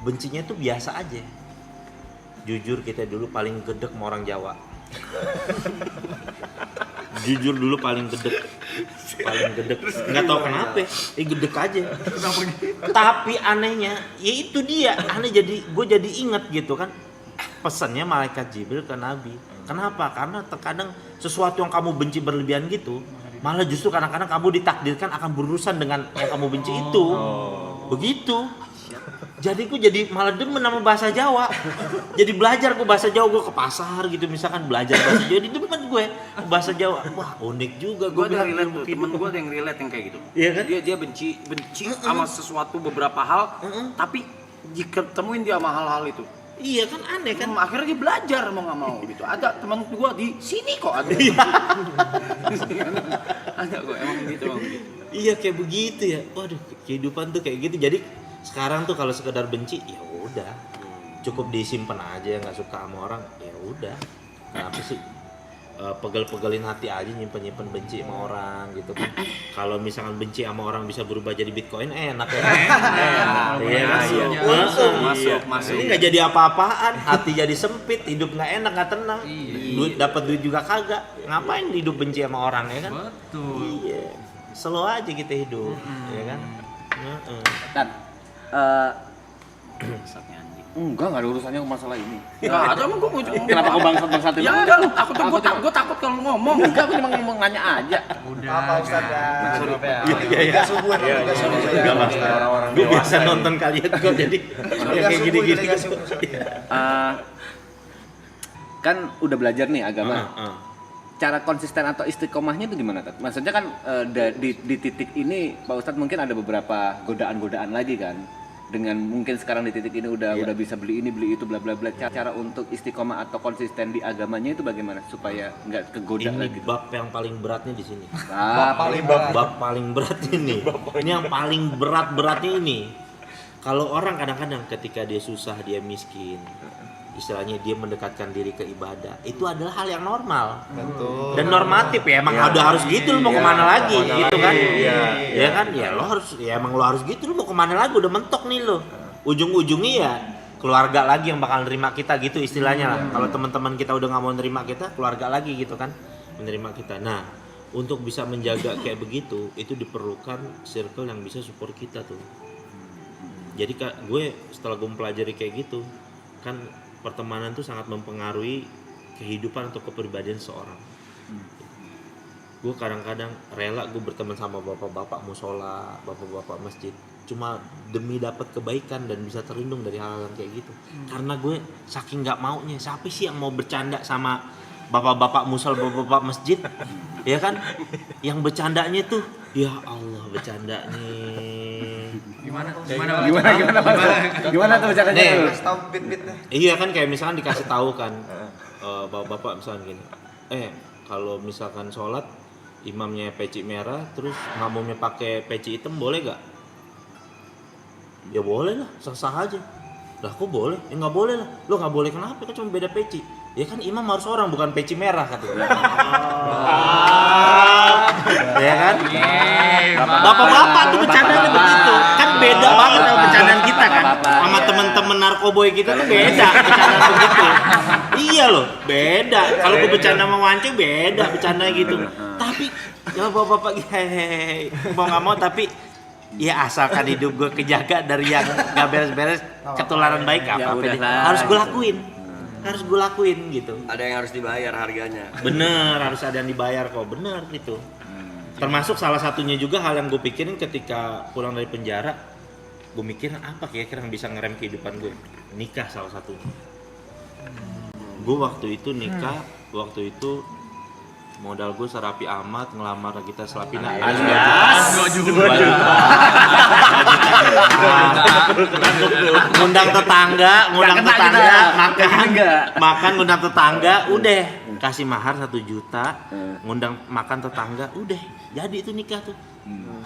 bencinya tuh biasa aja. Jujur kita dulu paling gedek sama orang Jawa. Jujur dulu paling gedek. Nggak tahu kenapa, gedek aja. Tapi anehnya, ya itu dia. Gue jadi inget gitu kan. Pesannya malaikat Jibril ke Nabi. Kenapa? Karena terkadang sesuatu yang kamu benci berlebihan gitu, malah justru kadang-kadang kamu ditakdirkan akan berurusan dengan yang kamu benci itu. Begitu. Jadi gue jadi malah demen sama bahasa Jawa. Jadi belajar gue bahasa Jawa, gue ke pasar gitu misalkan belajar bahasa Jawa, demen gue bahasa Jawa. Wah, unik juga gue Gue ada bilang relate tuh, temen gue ada yang relate yang kayak gitu. Iya kan? Dia benci sama sesuatu beberapa hal, tapi jika temuin dia sama hal-hal itu, Iya kan aneh kan. Akhirnya dia belajar mau nggak mau gitu. Ada teman gua di sini kok ada. Ada kok emang gitu bang. Iya kayak begitu ya. Waduh kehidupan tuh kayak gitu. Jadi sekarang tuh kalau sekedar benci ya udah cukup disimpan aja, nggak suka sama orang ya udah. Kenapa sih pegel-pegelin hati aja nyimpen benci sama orang gitu kan. Kalau misalkan benci sama orang bisa berubah jadi Bitcoin enak ya. Masuk. Ini nggak jadi apa-apaan, hati jadi sempit, hidup nggak enak, nggak tenang. Duit dapat duit juga kagak. Ngapain hidup benci sama orang ya kan? Betul. Iya. Slow aja kita hidup, ya kan? Dan Saatnya anjing. Enggak ada urusannya ke masalah ini. Enggak ada, emang gue mau Kenapa kau bangsat-bangsatin? Ya enggak, gue takut kalau ngomong. Enggak, aku cuma ngomong nanya aja. Apa Ustaz ya? Iya. Subuh Enggak mas, gue biasa nonton kalian kok jadi kayak gini-gini. Kan udah belajar nih agama. Cara konsisten atau istiqomahnya itu gimana, Tat? Maksudnya kan di titik ini Pak Ustadz mungkin ada beberapa godaan-godaan lagi kan. Dengan mungkin sekarang di titik ini udah bisa beli ini beli itu bla bla bla. Cara untuk istiqomah atau konsisten di agamanya itu bagaimana supaya nggak kegoda Ini lagi? bab yang paling beratnya di sini. Bab Paling berat ini. Ini yang paling beratnya ini. Kalau orang kadang-kadang ketika dia susah, dia miskin, istilahnya dia mendekatkan diri ke ibadah, itu adalah hal yang normal. Betul. Dan normatif ya, emang udah harus gitu, lu mau kemana lagi gitu kan? Ya kan, ya lo harus, ya emang lo harus gitu, lu mau kemana lagi, udah mentok nih lo. Ujung-ujungnya ya keluarga lagi yang bakal nerima kita gitu istilahnya lah. Kalau teman-teman kita udah nggak mau nerima kita, keluarga lagi gitu kan menerima kita. Nah, untuk bisa menjaga kayak begitu, itu diperlukan circle yang bisa support kita tuh. Jadi gue setelah gue mempelajari kayak gitu, kan pertemanan tuh sangat mempengaruhi kehidupan atau kepribadian seorang. Gue kadang-kadang rela gue berteman sama bapak-bapak musola, bapak-bapak masjid, cuma demi dapat kebaikan dan bisa terlindung dari hal-hal yang kayak gitu. Karena gue saking nggak maunya, siapa sih yang mau bercanda sama bapak-bapak musola, bapak-bapak masjid, ya kan? Yang bercandanya tuh, ya Allah bercanda nih. Gimana tuh caranya? Nih, Kasih tahu bit-bitnya. iya kan kayak misalkan dikasih tahu kan, bapak-bapak misalkan gini, kalau misalkan sholat imamnya peci merah, terus makmumnya pakai peci hitam boleh gak? Ya boleh lah, sah-sah aja. Lah kok boleh? Ya nggak boleh lah. Lo nggak boleh kenapa? Kan cuma beda peci. Ya kan imam harus orang bukan peci merah katanya. Ya kan? Bapak-bapak tuh bercandanya begitu. Kan beda banget sama bercandaan kita kan. Sama temen-temen narkoboy kita tuh beda bercandaan begitu. Iya loh, beda. Kalau gue bercanda sama Wance beda bercandanya gitu. Tapi ya bapak-bapak hehehe mau nggak mau tapi ya asalkan hidup gue kejaga dari yang nggak beres-beres ketularan baik apa harus gue lakuin gitu. Ada yang harus dibayar harganya. Bener, harus ada yang dibayar kok, bener gitu. Termasuk salah satunya juga hal yang gue pikirin ketika pulang dari penjara, gue mikirin apa kira-kira yang bisa ngerem kehidupan gue. Nikah salah satunya. Gue waktu itu nikah, waktu itu modal gue serapi amat, ngelamar kita Selapina ngundang tetangga makan ngundang tetangga udah kasih mahar 1 juta, ngundang makan tetangga udah jadi itu nikah tuh.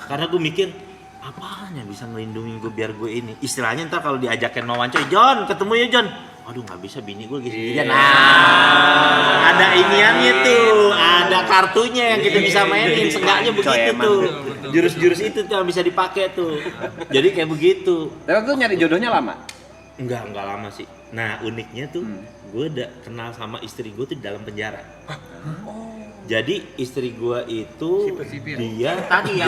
Karena gue mikir apaan yang bisa ngelindungin gue biar gue ini istilahnya ntar kalau diajakin sama Wancoy, John ketemu ya John, aduh nggak bisa bini gue gitu. Nah ada iniannya tuh, ada kartunya yang kita bisa mainin, seenggaknya begitu tuh. Jurus-jurus itu tuh yang bisa dipakai tuh. Jadi kayak begitu. Tapi tuh nyari jodohnya lama? Enggak lama sih. Nah uniknya tuh, gue udah kenal sama istri gue tuh di dalam penjara. Jadi istri gue itu dia Tadi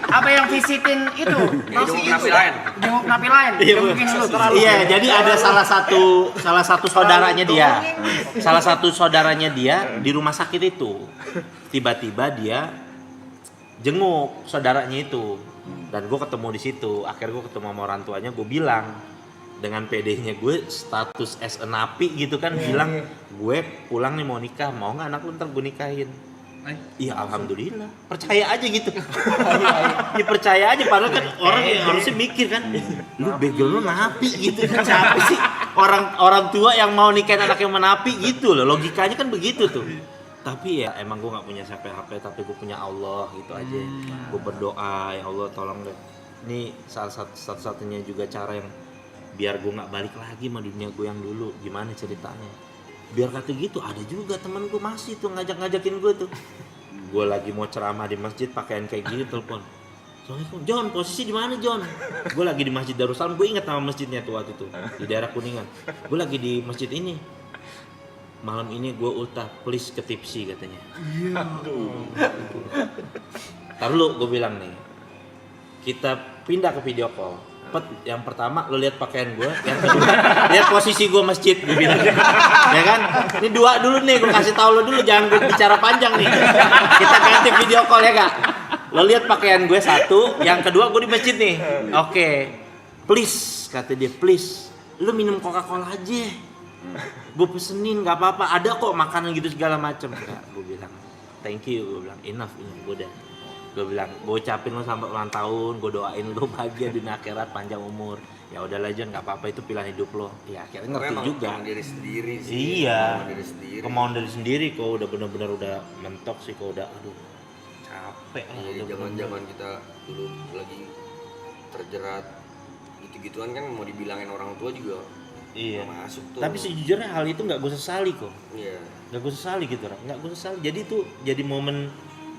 apa yang visitin itu? Napi lain. Jenguk napi lain. Mungkin lu terlalu. Iya, jadi ada salah satu saudaranya dia. Salah satu saudaranya dia di rumah sakit itu. Tiba-tiba dia jenguk saudaranya itu. Dan gue ketemu di situ. Akhirnya gue ketemu sama orang tuanya, gue bilang dengan PD-nya gue status as a napi gitu kan, bilang gue pulang nih mau nikah, mau nggak anak lu ntar gue nikahin. Iya alhamdulillah, percaya aja gitu. Ya percaya aja, padahal kan orang yang harusnya mikir kan, lu bagel lu napi gitu kan, siapa sih orang tua yang mau nikahin anak yang menapi gitu loh, logikanya kan begitu tuh. Tapi ya emang gue nggak punya siapa-siapa, tapi gue punya Allah gitu aja. Gue berdoa ya Allah tolong deh. Ini salah satu-satunya juga cara yang biar gue nggak balik lagi sama dunia gue yang dulu. Gimana ceritanya? Biar kata gitu, ada juga temen gue masih tuh ngajakin gue tuh. Gue lagi mau ceramah di masjid pakaian kayak gini, telepon. Assalamualaikum, John, posisi di mana John? Gue lagi di Masjid Darussalam, gue inget nama masjidnya tuh waktu itu di daerah Kuningan. Gue lagi di masjid ini. Malam ini gue ultah, please ke tipsi katanya. Ntar lu gue bilang nih, kita pindah ke video call. Pet, yang pertama lo lihat pakaian gue, yang kedua lihat posisi gue masjid, gue bilang. Ya kan? Ini dua dulu nih, gue kasih tahu lo dulu, jangan gue bicara panjang nih. Kita ganti video call ya kak. Lo lihat pakaian gue satu, yang kedua gue di masjid nih. Oke. Please, kata dia, please, lo minum Coca-Cola aja. Gue pesenin, nggak apa-apa. Ada kok makanan gitu segala macem. Gue bilang, thank you, gue bilang enough, gue udah. Gue bilang, gue ucapin lo sampai ulang tahun, gue doain lo bahagia di akhirat, panjang umur. Ya udahlah John, nggak apa-apa, itu pilihan hidup lo. Ya akhirnya ngerti juga. Kemauan diri sendiri sih. Iya. Kemauan Kemauan diri sendiri. dari sendiri kok udah bener-bener udah mentok sih, kok udah aduh capek lah. Iya, Udah zaman-zaman kita dulu lagi terjerat gitu-gituan kan mau dibilangin orang tua juga iya. nggak masuk tuh. Tapi sejujurnya hal itu nggak gue sesali kok. Iya. Nggak gue sesali gitu, nggak gue sesali. Jadi tuh jadi momen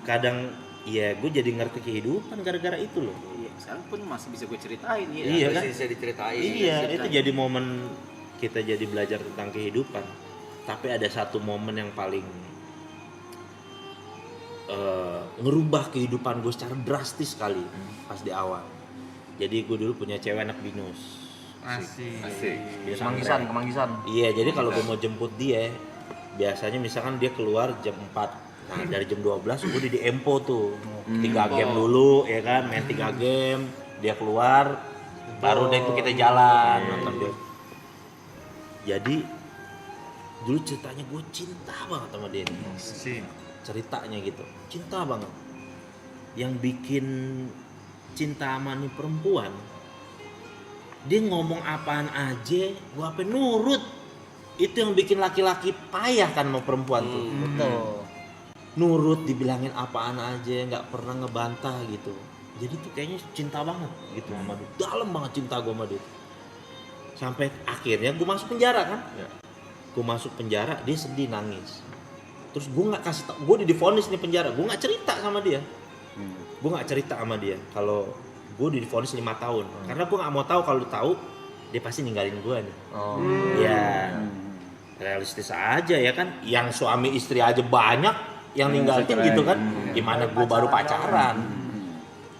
kadang ya gue jadi ngerti kehidupan gara-gara itu loh. Iya, sekarang pun masih bisa gue ceritain ya. Iya kan? Bisa diceritain. Iya, itu jadi momen kita jadi belajar tentang kehidupan. Tapi ada satu momen yang paling ngerubah kehidupan gue secara drastis sekali pas di awal. Jadi gue dulu punya cewek anak binus. Asik. Kemanggisan. Iya, jadi kalau gue mau jemput dia, biasanya misalkan dia keluar jam 4. Nah, dari jam 12 gue udah di Empo tuh. 3 game dulu ya kan, main 3 game, dia keluar, baru deh itu kita jalan nonton dia. Jadi dulu ceritanya gue cinta banget sama dia nih. Ceritanya gitu, cinta banget. Yang bikin cinta sama nih perempuan, dia ngomong apaan aja, gue apa nurut. Itu yang bikin laki-laki payah kan sama perempuan tuh. Betul. Nurut, dibilangin apaan aja, nggak pernah ngebantah gitu. Jadi tuh kayaknya cinta banget gitu sama dia. Dalam banget cinta gue sama dia. Sampai akhirnya gue masuk penjara kan. Gue masuk penjara, dia sedih nangis. Terus gue nggak kasih tau, gue udah divonis nih penjara. Gue nggak cerita sama dia. Gue nggak cerita sama dia kalau gue udah divonis 5 tahun. Karena gue nggak mau tahu, kalau tahu dia pasti ninggalin gue nih. Ya realistis aja ya kan. Yang suami istri aja banyak yang ninggalin gitu kan. Gimana gue baru pacaran.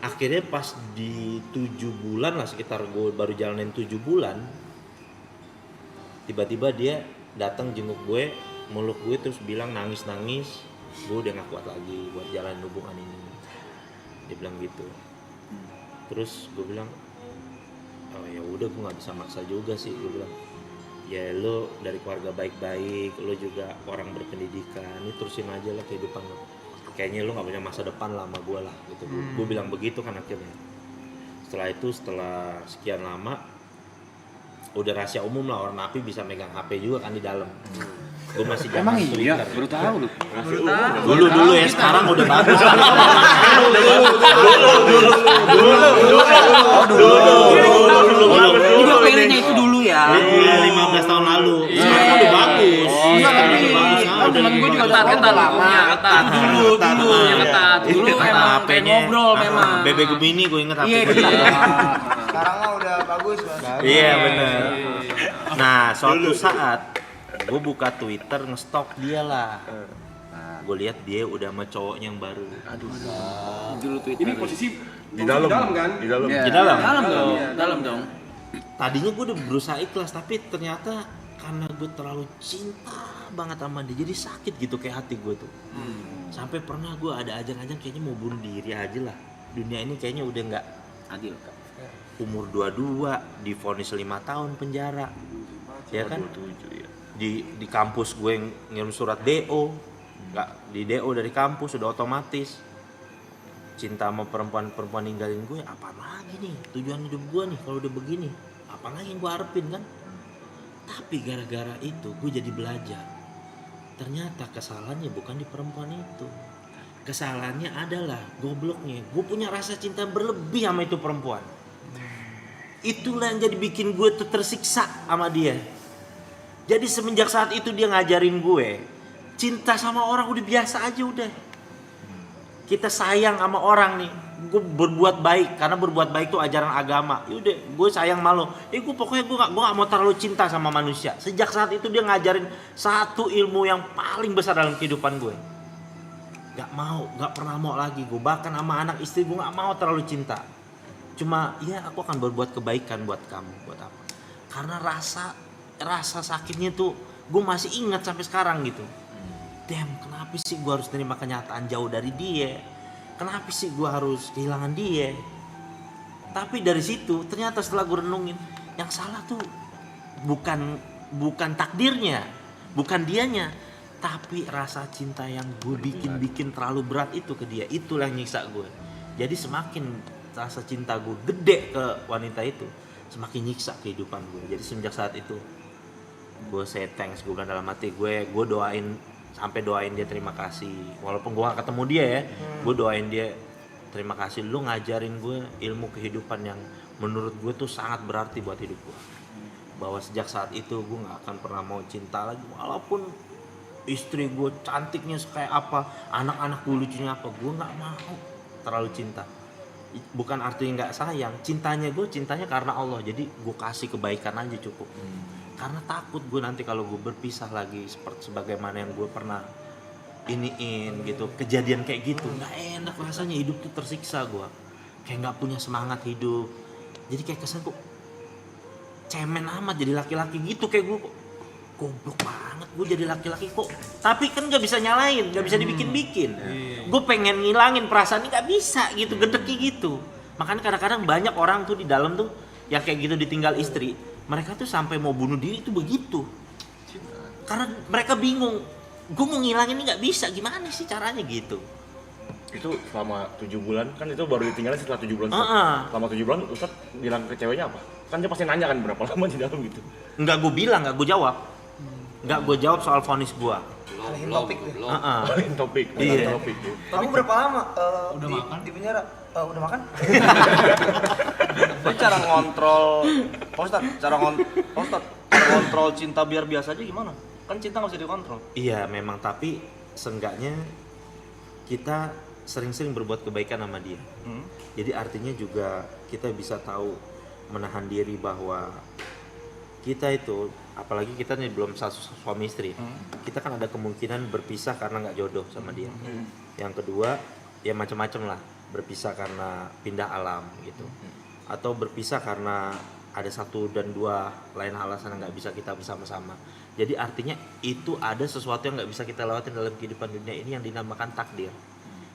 Akhirnya pas di 7 bulan lah, sekitar gue baru jalanin 7 bulan, tiba-tiba dia datang jenguk gue, meluk gue, terus bilang nangis-nangis, gue udah gak kuat lagi buat jalanin hubungan ini. Dia bilang gitu. Terus gue bilang, oh ya udah, gue nggak bisa maksa juga sih. Gue bilang, ya lo dari keluarga baik-baik, lo juga orang berpendidikan, ini terusin aja lah kehidupan lo. Kayaknya lo nggak punya masa depan lah sama gue lah gitu. Gue bilang begitu kan akhirnya. Setelah itu, setelah sekian lama, udah rahasia umum lah, orang napi bisa megang HP juga kan di dalam. Gue masih Emang zaman iya, Twitter. baru tahu lu. Dulu ya, sekarang udah bagus. Ini gue pengennya itu dulu ya. Iya, 15 tahun lalu. Sekarang udah bagus. Iya, tapi Udah temen gue juga bagus. ketat lama. Dulu yang ketat. Dulu emang kayak ngobrol memang. Bebe Gemini gue inget Iya, HP-nya. Sekarang mah udah bagus, Mas. Iya bener. Nah, suatu saat gue buka Twitter, ngestok dia lah. Gue lihat dia udah sama cowoknya yang baru. Dulu Twitter. Ini posisi Di dalam kan? Di dalam. Iya. Di dalam. Dalam dong. Tadinya gue udah berusaha ikhlas, tapi ternyata karena gue terlalu cinta banget sama dia, jadi sakit gitu kayak hati gue tuh. Sampai pernah gue ada ajang-ajang kayaknya mau bunuh diri aja lah. Dunia ini kayaknya udah nggak Adil. umur 22 divonis 5 tahun penjara. Ya kan? 27 ya. Di kampus gue ngirim surat DO, nggak di DO dari kampus udah otomatis. Cinta sama perempuan ninggalin gue, apa lagi nih tujuan hidup gue nih kalau udah begini, apa lagi yang gue harapin kan. Tapi gara-gara itu gue jadi belajar, ternyata kesalahannya bukan di perempuan itu, kesalahannya adalah gobloknya gue punya rasa cinta berlebih sama itu perempuan. Itulah yang jadi bikin gue tuh tersiksa sama dia. Jadi semenjak saat itu dia ngajarin gue cinta sama orang udah biasa aja udah. Kita sayang sama orang nih, gue berbuat baik, karena berbuat baik itu ajaran agama. Yaudah, gue sayang sama lo. Pokoknya gue gak mau terlalu cinta sama manusia. Sejak saat itu dia ngajarin satu ilmu yang paling besar dalam kehidupan gue. Gak pernah mau lagi. Gue bahkan sama anak istri gue gak mau terlalu cinta. Cuma ya aku akan berbuat kebaikan buat kamu, buat apa? Karena rasa sakitnya tuh gue masih ingat sampai sekarang gitu. Damn, kenapa sih gue harus terima kenyataan jauh dari dia? Kenapa sih gue harus kehilangan dia? Tapi dari situ ternyata setelah gue renungin, yang salah tuh bukan takdirnya, bukan dianya, tapi rasa cinta yang gue bikin terlalu berat itu ke dia. Itulah yang nyiksa gue. Jadi semakin rasa cinta gue gede ke wanita itu, semakin nyiksa kehidupan gue. Jadi semenjak saat itu gue say thanks, gue bilang dalam hati gue doain, sampai doain dia terima kasih. Walaupun gue gak ketemu dia ya, gue doain dia terima kasih, lu ngajarin gue ilmu kehidupan yang menurut gue tuh sangat berarti buat hidup gue. Bahwa sejak saat itu gue gak akan pernah mau cinta lagi, walaupun istri gue cantiknya kayak apa, anak-anak gue lucunya apa, gue gak mau terlalu cinta. Bukan artinya gak sayang, cintanya karena Allah. Jadi gue kasih kebaikan aja cukup. Karena takut gue nanti kalau gue berpisah lagi seperti sebagaimana yang gue pernah iniin gitu, kejadian kayak gitu, nggak enak rasanya, hidup tuh tersiksa gue, kayak nggak punya semangat hidup. Jadi kayak kesan kok cemen amat jadi laki-laki gitu, kayak gue kok goblok banget gue jadi laki-laki kok. Tapi kan nggak bisa nyalain, nggak bisa dibikin-bikin. Gue pengen ngilangin perasaan ini nggak bisa gitu, gedeki gitu. Makanya kadang-kadang banyak orang tuh di dalam tuh yang kayak gitu ditinggal istri, mereka tuh sampai mau bunuh diri itu begitu. Karena mereka bingung, gue mau ngilangin ini nggak bisa, gimana sih caranya gitu. Itu selama 7 bulan kan, itu baru ditinggalin setelah 7 bulan. Selama 7 bulan Ustadz bilang ke ceweknya apa? Kan dia pasti nanya kan berapa lama di dalam gitu. Nggak gue bilang, nggak gue jawab. Nggak gue jawab soal vonis gue. Alihin topik deh. Lain topik. Iya. Topik. Kamu berapa lama Udah makan? di penjara? Udah makan? Tapi cara ngontrol, Pak Ustadz, cara ngontrol cinta biar biasa aja gimana? Kan cinta nggak bisa dikontrol. Iya memang, tapi seenggaknya kita sering-sering berbuat kebaikan sama dia. Jadi artinya juga kita bisa tahu menahan diri bahwa kita itu, apalagi kita nih belum suami istri, kita kan ada kemungkinan berpisah karena nggak jodoh sama dia. Yang kedua ya macam-macam lah, berpisah karena pindah alam gitu, atau berpisah karena ada 1 dan 2 lain alasan yang nggak bisa kita bersama-sama. Jadi artinya itu ada sesuatu yang nggak bisa kita lewatin dalam kehidupan dunia ini yang dinamakan takdir.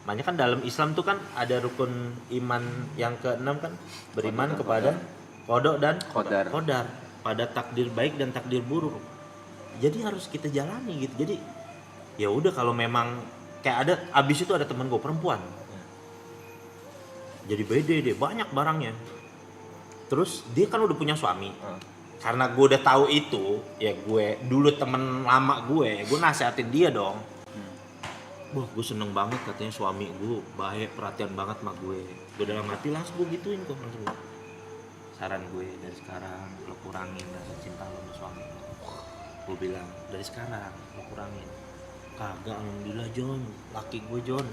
Makanya kan dalam Islam tuh kan ada rukun iman yang ke-6 kan, beriman kepada qada dan qadar, pada takdir baik dan takdir buruk. Jadi harus kita jalani gitu. Jadi ya udah, kalau memang kayak ada, abis itu ada temen gue perempuan, jadi beda deh, banyak barangnya. Terus dia kan udah punya suami. Karena gue udah tahu itu, ya gue dulu temen lama gue nasehatin dia dong. Wah, gue seneng banget katanya suami gue baik, perhatian banget sama gue. Gue dalam hati langsung gue gituin kok, langsung. Saran gue dari sekarang lo kurangin rasa cinta lo sama suami. Gue bilang dari sekarang lo kurangin. Kagak, alhamdulillah John, laki gue John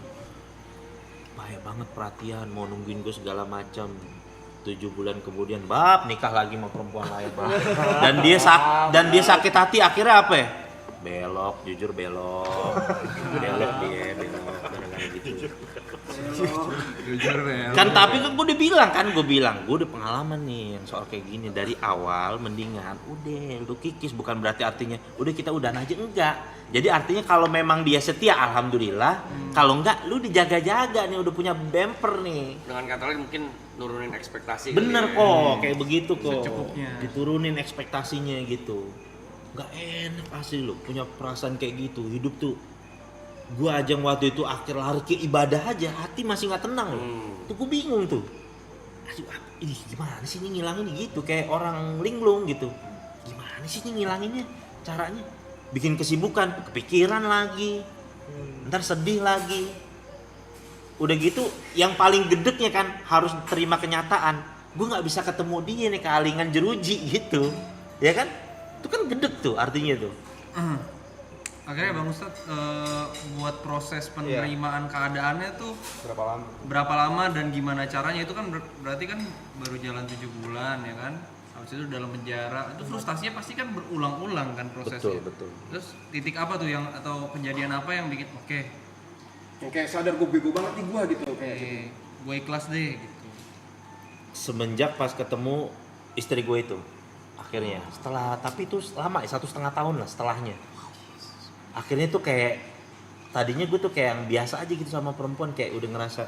baik banget, perhatian, mau nungguin gue segala macam. 7 bulan kemudian nikah lagi sama perempuan lain. Dan dia sakit hati, akhirnya apa ya? Belok, jujur belok dia gara-gara gitu. Kan tapi kan gue udah bilang gue udah pengalaman nih yang soal kayak gini dari awal. Mendingan udah lu kikis, bukan berarti artinya udah kita udahan aja, enggak. Jadi artinya kalau memang dia setia alhamdulillah, kalau enggak lu dijaga-jaga nih, udah punya bumper nih. Dengan kata lain mungkin nurunin ekspektasi. Bener kok, kayak begitu kok. Secukupnya. Diturunin ekspektasinya gitu. Gak enak asli lo punya perasaan kayak gitu. Hidup tuh, gua aja waktu itu akhir lari ke ibadah aja, hati masih nggak tenang loh. Tuh gue bingung tuh. Aduh, ini gimana sih ini ngilangin gitu, kayak orang linglung gitu. Gimana sih ini ngilanginnya? Caranya bikin kesibukan, kepikiran lagi, ntar sedih lagi. Udah gitu, yang paling gedeknya kan harus terima kenyataan. Gue nggak bisa ketemu dia nih, kealingan jeruji gitu, ya kan? Itu kan gedek tuh artinya tuh. Akhirnya Bang Ustadz buat proses penerimaan keadaannya tuh Berapa lama? berapa lama dan gimana caranya, itu kan berarti kan baru jalan 7 bulan ya kan, habis itu dalam penjara, itu frustasinya pasti kan berulang-ulang kan prosesnya. Betul. Terus titik apa tuh yang, atau kejadian apa yang bikin Yang kayak sadar gue bego banget nih gue gitu. gue ikhlas deh gitu. semenjak pas ketemu istri gue itu akhirnya tapi itu lama 1,5 tahun lah setelahnya akhirnya tuh kayak tadinya gue tuh kayak yang biasa aja gitu sama perempuan kayak udah ngerasa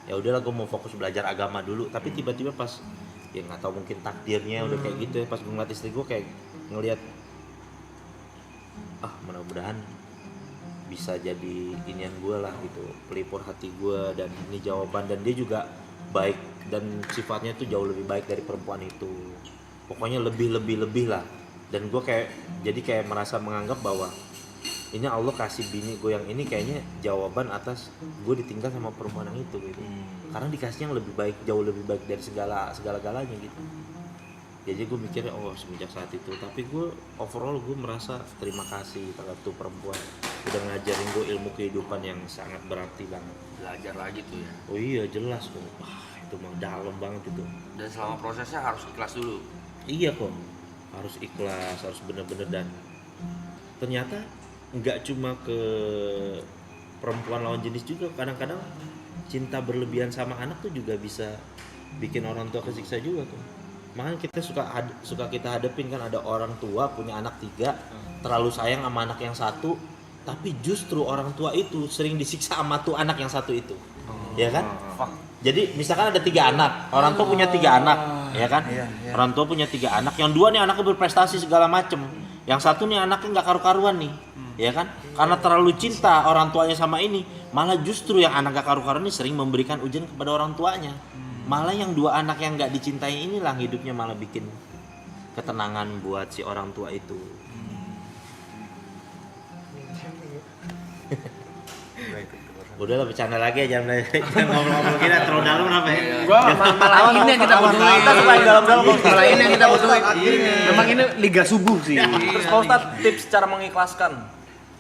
ya udahlah gue mau fokus belajar agama dulu tapi tiba-tiba pas ya nggak tahu mungkin takdirnya udah kayak gitu ya pas gue ngeliat istri gue kayak ngeliat mudah-mudahan bisa jadi inian gue lah gitu pelipur hati gue dan ini jawaban dan dia juga baik dan sifatnya tuh jauh lebih baik dari perempuan itu pokoknya lebih lah dan gue kayak merasa menganggap bahwa ini Allah kasih bini gue yang ini kayaknya jawaban atas gue ditinggal sama perempuan yang itu gitu karena dikasihnya yang lebih baik jauh lebih baik dari segala-galanya gitu jadi gue mikirnya semenjak saat itu tapi gue overall gue merasa terima kasih terhadap tuh perempuan udah ngajarin gue ilmu kehidupan yang sangat berarti banget Belajar lagi tuh ya. oh iya jelas kok itu mah dalam banget itu Dan selama prosesnya harus ikhlas dulu. iya kok harus ikhlas harus bener-bener dan ternyata nggak cuma ke perempuan lawan jenis juga kadang-kadang cinta berlebihan sama anak tuh juga bisa bikin orang tua kesiksa juga tuh makanya kita suka kita hadepin kan ada orang tua punya anak 3 terlalu sayang sama anak yang 1 tapi justru orang tua itu sering disiksa sama tuh anak yang 1 itu ya kan jadi misalkan ada 3 anak orang tua punya 3 anak ya kan orang tua punya 3 anak yang 2 nih anaknya berprestasi segala macem yang 1 nih anaknya nggak karu-karuan nih ya kan karena terlalu cinta orang tuanya sama ini malah justru yang anak gak karu-karuan ini sering memberikan ujian kepada orang tuanya malah yang 2 anak yang gak dicintai inilah hidupnya malah bikin ketenangan buat si orang tua itu udah lah bercanda lagi aja jangan ngomong-ngomong kita terlalu dalam apa ya Malah ini yang kita butuhin. Kita supaya dalam-dalam Malah ini yang kita butuhin. Memang ini liga subuh sih. terus Pak Ustadz tips cara mengikhlaskan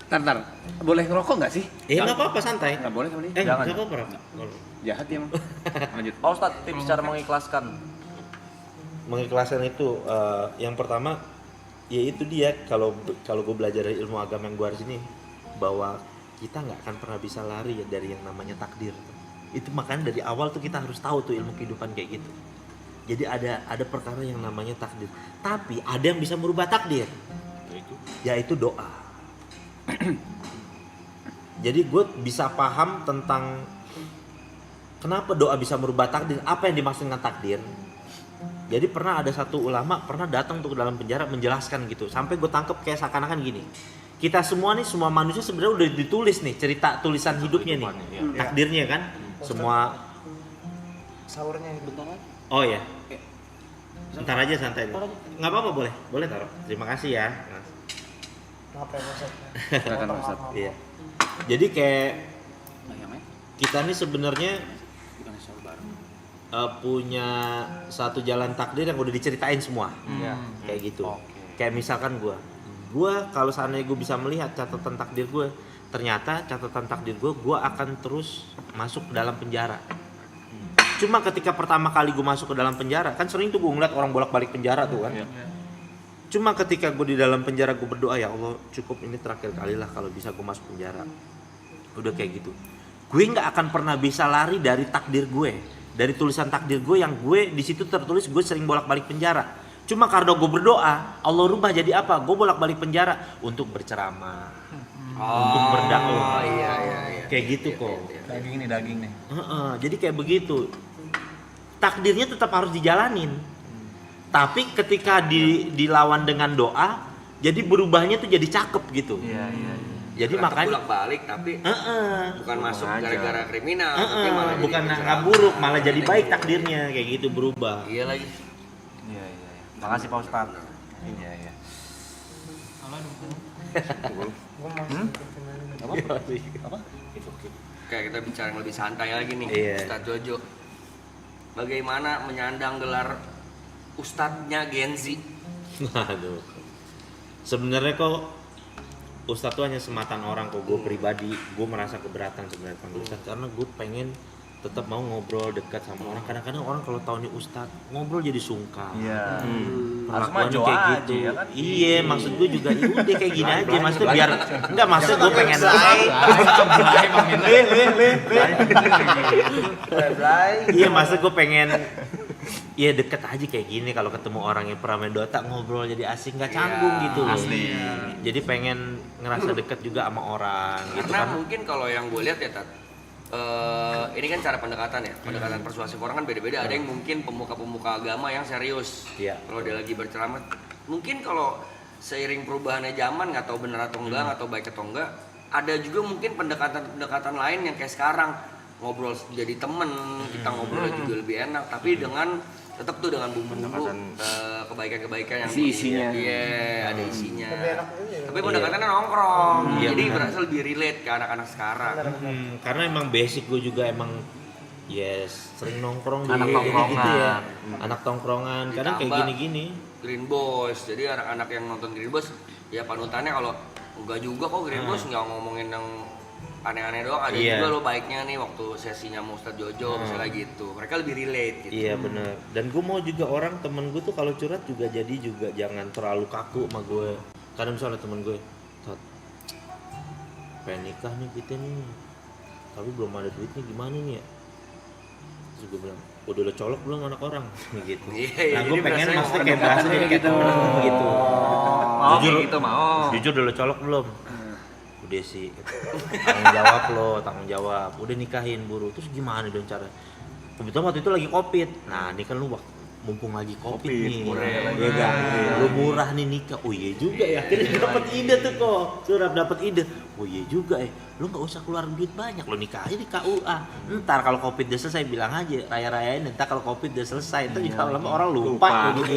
Ntar, boleh ngerokok nggak sih? nggak apa-apa santai Nggak boleh kali. Jangan. nggak apa-apa Jahat ya emang. Lanjut. Pak Ustadz tips cara mengikhlaskan mengikhlaskan itu yang pertama ya itu dia kalau gue belajar dari ilmu agama yang gue harus ini bahwa kita nggak akan pernah bisa lari ya dari yang namanya takdir itu makanya dari awal tuh kita harus tahu tuh ilmu kehidupan kayak gitu jadi ada perkara yang namanya takdir tapi ada yang bisa merubah takdir yaitu doa jadi gue bisa paham tentang kenapa doa bisa merubah takdir apa yang dimaksud dengan takdir. Jadi pernah ada satu ulama pernah datang tuh ke dalam penjara menjelaskan gitu sampai gue tangkep kayak seakan-akan gini kita semua nih semua manusia sebenarnya udah ditulis nih cerita tulisan hidupnya nih takdirnya kan semua sahurnya bentar lagi oh ya bentar aja santai nggak apa-apa boleh taruh terima kasih ya apa ya Ustadz Silakan Ustaz. iya jadi kayak kita nih sebenarnya punya satu jalan takdir yang udah diceritain semua kayak gitu kayak misalkan gue kalau seandainya gue bisa melihat catatan takdir gue ternyata catatan takdir gue akan terus masuk ke dalam penjara cuma ketika pertama kali gue masuk ke dalam penjara kan sering tuh gue ngeliat orang bolak-balik penjara tuh kan cuma ketika gue di dalam penjara gue berdoa ya Allah cukup ini terakhir kali lah kalau bisa gue masuk penjara udah kayak gitu gue nggak akan pernah bisa lari dari takdir gue dari tulisan takdir gue yang gue di situ tertulis gue sering bolak-balik penjara cuma karena gue berdoa Allah rubah jadi apa gue bolak-balik penjara untuk berceramah untuk berdakwah Iya. kayak gitu kok daging nih jadi kayak begitu takdirnya tetap harus dijalanin tapi ketika dilawan dengan doa jadi berubahnya tuh jadi cakep gitu jadi makanya bolak-balik tapi bukan masuk gara-gara kriminal tapi malah jadi bukan pencerama. nggak buruk malah jadi baik takdirnya kayak gitu berubah Iya lagi. iya makasih Pak Ustadz iya Kayak kita bicara yang lebih santai lagi nih, Iya. Ustadz Jojo. Bagaimana menyandang gelar Ustadznya Gen Z? Aduh. Sebenarnya kok Ustadz tuh hanya sematan orang kok. Gue pribadi, gue merasa keberatan sebenarnya panggil Ustadz karena gue pengen tetap mau ngobrol dekat sama orang. Kadang-kadang orang kalau tahu nih Ustadz ngobrol jadi sungkan. iya Perlakuannya Harus mah kayak doa gitu. aja, ya kan? Iya, maksud gue juga ya udah kayak gini aja. Maksudnya biar enggak maksud gue pengen Iya, maksud gue pengen Iya deket aja kayak gini, kalau ketemu orang yang pernah main Dota ngobrol jadi asik, nggak canggung gitu loh. Asli. Jadi pengen ngerasa deket juga sama orang gitu Karena kan. mungkin kalau yang gue lihat ya Tat, ini kan cara pendekatan ya, pendekatan persuasif orang kan beda-beda. Ada yang mungkin pemuka-pemuka agama yang serius. Iya. Kalau dia lagi berceramah, mungkin kalau seiring perubahannya zaman nggak tahu benar atau enggak, nggak tahu baik atau enggak, ada juga mungkin pendekatan-pendekatan lain yang kayak sekarang ngobrol jadi temen, kita ngobrol juga lebih enak, tapi dengan tetap tuh dengan bumbu-bumbu kebaikan-kebaikan yang Isinya. Iya, ada isinya. Lebih enak juga ya. Tapi pendekatannya nongkrong, Iya, jadi benar. berasa lebih relate ke anak-anak sekarang. Karena emang basic gue juga emang sering nongkrong Anak di tongkrongan. gitu ya. Anak tongkrongan, kadang kayak Ditambah gini-gini. Green Boys, jadi anak-anak yang nonton Green Boys ya panutannya kalau enggak juga kok Green Boys nggak ngomongin yang aneh-aneh doang, ada Iya. juga lo baiknya nih waktu sesinya Ustadz Jojo misalnya gitu, mereka lebih relate gitu. Iya bener. Dan gue mau juga orang temen gue tuh kalau curhat juga jadi juga jangan terlalu kaku sama gue. Karena misalnya temen gue, Tat, pengen nikah nih kita nih, tapi belum ada duitnya gimana nih ya? Terus gue bilang, udah lo colok belum anak orang? gitu. Iya, Nah gue jadi pengen berasa maksudnya yang kayak bahasa pendekatannya kayak gitu. gitu. Mau Jujur, gitu mau. Jujur udah lo colok belum? Udah sih, tanggung jawab lo, tanggung jawab. Udah nikahin buru, terus gimana dong cara? Kebetulan waktu itu lagi covid. Nah ini kan lu mumpung lagi covid nih, ya kan? Lu murah nih nikah. Oh iya juga ya, akhirnya dapet ide tuh kok. Sudah dapet ide. Oh iya juga ya, lu nggak usah keluar duit banyak, lu nikah aja di KUA. Ntar kalau covid udah selesai bilang aja, raya-rayain. Ntar kalau covid udah selesai, ntar juga lama orang lupa. Akhirnya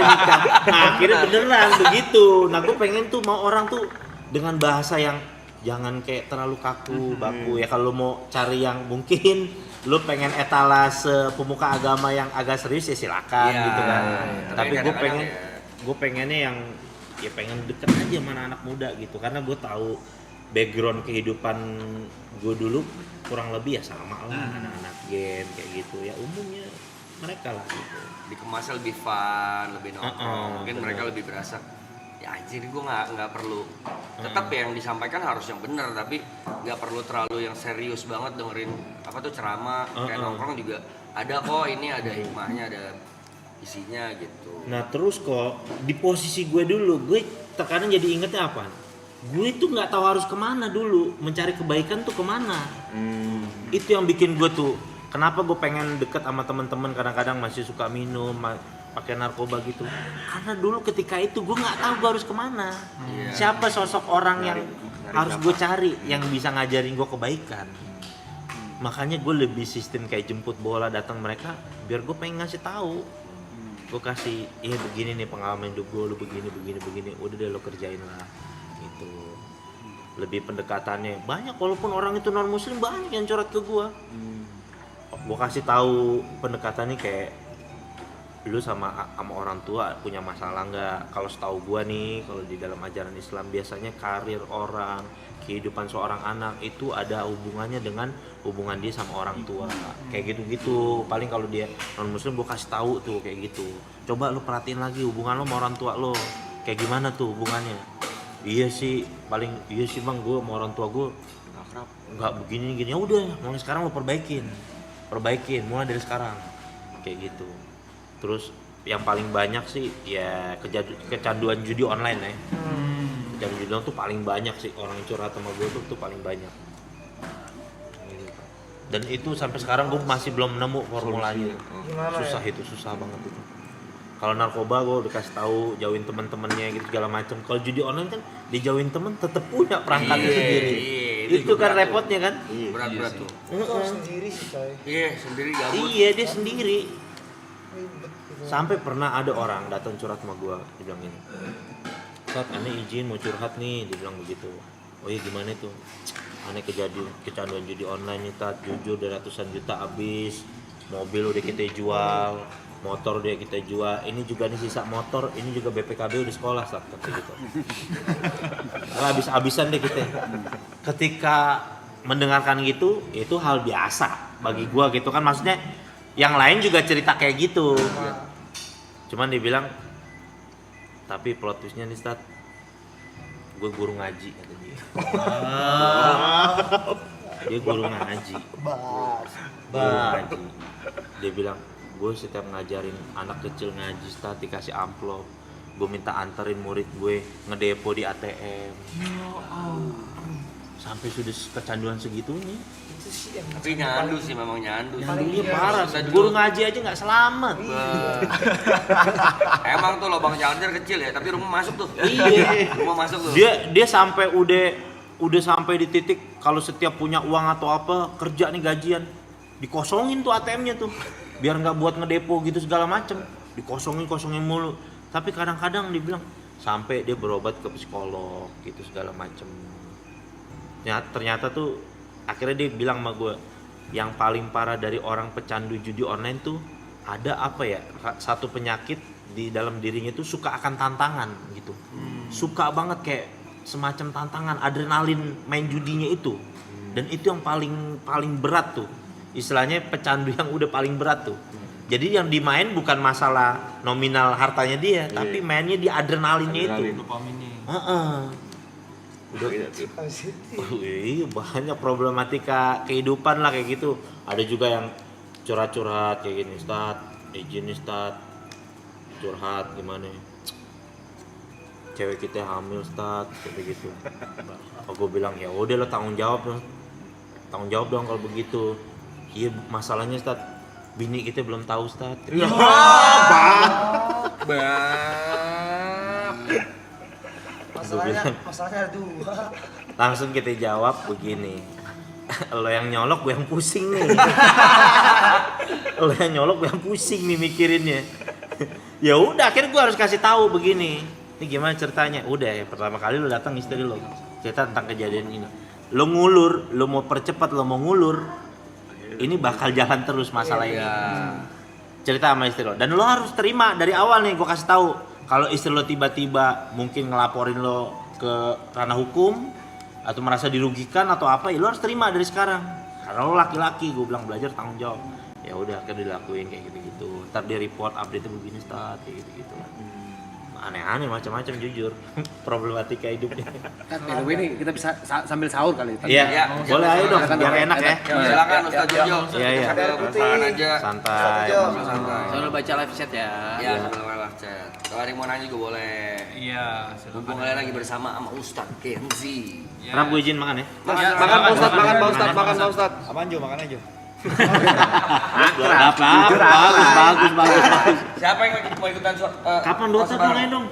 nikah. Nah akhirnya beneran begitu. Nah gue pengen tuh mau orang tuh dengan bahasa yang jangan kayak terlalu kaku baku ya. Kalau mau cari yang mungkin lu pengen etalase pemuka agama yang agak serius ya silakan Iya, gitu kan. tapi Tapi gue kadang-kadang pengen ya. gue pengennya yang ya pengen deket aja sama anak muda gitu, karena gue tahu background kehidupan gue dulu kurang lebih ya sama lah anak-anak game kayak gitu ya, umumnya mereka lah gitu. Dikemasnya lebih fun, lebih nongkrong, mungkin bener. mereka lebih berasa ya anjir gue nggak perlu, tetap yang disampaikan harus yang benar, tapi nggak perlu terlalu yang serius banget dengerin apa tuh ceramah. Kayak nongkrong juga ada kok, ini ada hikmahnya, ada isinya gitu. Nah terus kok di posisi gue dulu, gue terkadang jadi ingetnya apa? Gue tuh nggak tahu harus kemana dulu, mencari kebaikan tuh kemana. Itu yang bikin gue tuh, kenapa gue pengen deket sama teman-teman kadang-kadang masih suka minum, pakai narkoba gitu. Karena dulu ketika itu gue nggak tahu gue harus kemana. Siapa sosok orang yang harus gue cari, yang bisa ngajarin gue kebaikan. Makanya gue lebih sistem kayak jemput bola, datang mereka, biar gue pengen ngasih tahu. Gue kasih, iya begini nih pengalaman hidup gue, lu begini, udah deh lo kerjain lah gitu. Lebih pendekatannya banyak, walaupun orang itu non muslim banyak yang curhat ke gue. Gue kasih tahu pendekatannya kayak lu sama orang tua punya masalah nggak? Kalau setahu gue nih, kalau di dalam ajaran Islam biasanya karir orang, kehidupan seorang anak itu ada hubungannya dengan hubungan dia sama orang tua, kayak gitu-gitu. Paling kalau dia non muslim gue kasih tahu tuh kayak gitu. Coba lu perhatiin lagi hubungan lo sama orang tua lo, kayak gimana tuh hubungannya. Iya sih, paling iya sih bang, gue sama orang tua gue nggak begini gini. Ya udah, mulai sekarang lo perbaikin mulai dari sekarang kayak gitu. Terus yang paling banyak sih ya kecanduan judi online ya. Kecanduan judi online tuh paling banyak sih, orang curhat sama gue tuh paling banyak. Dan itu sampai sekarang gue masih belum nemu formulanya. Susah itu, susah banget itu. Kalau narkoba gue udah kasih tahu, jauhin teman-temannya gitu segala macam. Kalau judi online kan dijauhin temen, tetap punya perangkatnya sendiri. Itu kan repotnya kan. Berat-berat tuh. Kau sendiri sih coy. Iya, sendiri gabut. Iya, dia sendiri. Ribet gitu. Sampai pernah ada orang datang curhat sama gua, dia bilang gini, Tat, aneh izin mau curhat nih, dia bilang begitu. Oh iya gimana tuh? Aneh kecanduan judi online nih Tat, jujur udah ratusan juta habis, mobil udah kita jual, motor udah kita jual, ini juga nih sisa motor, ini juga BPKB udah sekolah Tat, kata gitu. Habis-habisan deh kita. Ketika mendengarkan gitu, itu hal biasa bagi gua gitu kan, maksudnya yang lain juga cerita kayak gitu. Cuman dia bilang, tapi plot twistnya nih Stat, gue guru ngaji kata dia. Dia guru ngaji. Guru ngaji. Dia bilang, gue setiap ngajarin anak kecil ngaji Ustaz dikasih amplop. Gue minta anterin murid gue ngedepo di ATM. Sampai sudah kecanduan segitunya. Itu sih yang Tapi nyandu sih, memang nyandu. Nyandunya parah. Guru ngaji aja nggak selamat. Emang tuh lubang charger kecil ya, tapi rumah masuk tuh. Iya. Rumah masuk tuh. Dia sampai udah sampai di titik kalau setiap punya uang atau apa kerja nih gajian dikosongin tuh ATM-nya tuh biar nggak buat ngedepo gitu segala macem, dikosongin mulu. Tapi kadang-kadang dibilang sampai dia berobat ke psikolog gitu segala macem. Ternyata tuh akhirnya dia bilang sama gue yang paling parah dari orang pecandu judi online tuh ada apa ya, satu penyakit di dalam dirinya tuh suka akan tantangan gitu. Suka banget kayak semacam tantangan, adrenalin main judinya itu. Dan itu yang paling berat tuh. Istilahnya pecandu yang udah paling berat tuh. Jadi yang dimain bukan masalah nominal hartanya dia, tapi mainnya di adrenalinnya itu. Dopaminnya. Udah iya, banyak problematika kehidupan lah kayak gitu. Ada juga yang curhat-curhat kayak gini, Ustaz, izin Ustaz, curhat gimana? Cewek kita hamil, Ustaz, kayak gitu. Aku bilang ya udah lo tanggung jawab dong kalau begitu. Iya masalahnya Ustaz, bini kita belum tahu Ustaz. Ya, Masalahnya ada dua. Langsung kita jawab begini. Lo yang nyolok, gue yang pusing nih. Lo yang nyolok, gue yang pusing nih mikirinnya. Ya udah, akhirnya gue harus kasih tahu begini. Ini gimana ceritanya? Udah ya, pertama kali lo datang istri lo cerita tentang kejadian ini. Lo ngulur, lo mau percepat, lo mau ngulur. Ini bakal jalan terus masalah ini. Cerita sama istri lo. Dan lo harus terima dari awal nih, gue kasih tahu. Kalau istri lo tiba-tiba mungkin ngelaporin lo ke ranah hukum atau merasa dirugikan atau apa, ya lo harus terima dari sekarang. Karena lo laki-laki, gue bilang belajar tanggung jawab. Ya udah, kan dilakuin kayak gitu-gitu. Ntar dia report update begini Ustaz, kayak gitu-gitu. Aneh-aneh macam-macam jujur. Problematika hidupnya. Kan ini kita bisa sambil sahur kali. Iya, boleh ayo dong, biar enak ya. Silakan Ustaz Jojo. Iya. Silakan aja. Santai. Selalu baca live chat ya. Iya, sambil live chat. Kalau ada yang mau nanya juga boleh. Iya. Mumpung kalian lagi bersama sama Ustaz Kenzi. Rap gue izin makan ya. Makan Pak Ustadz, makan Pak Ustadz. Apaan Jo, makan aja. Bagus. Siapa yang mau ikutan Kapan Dota dong ayo dong?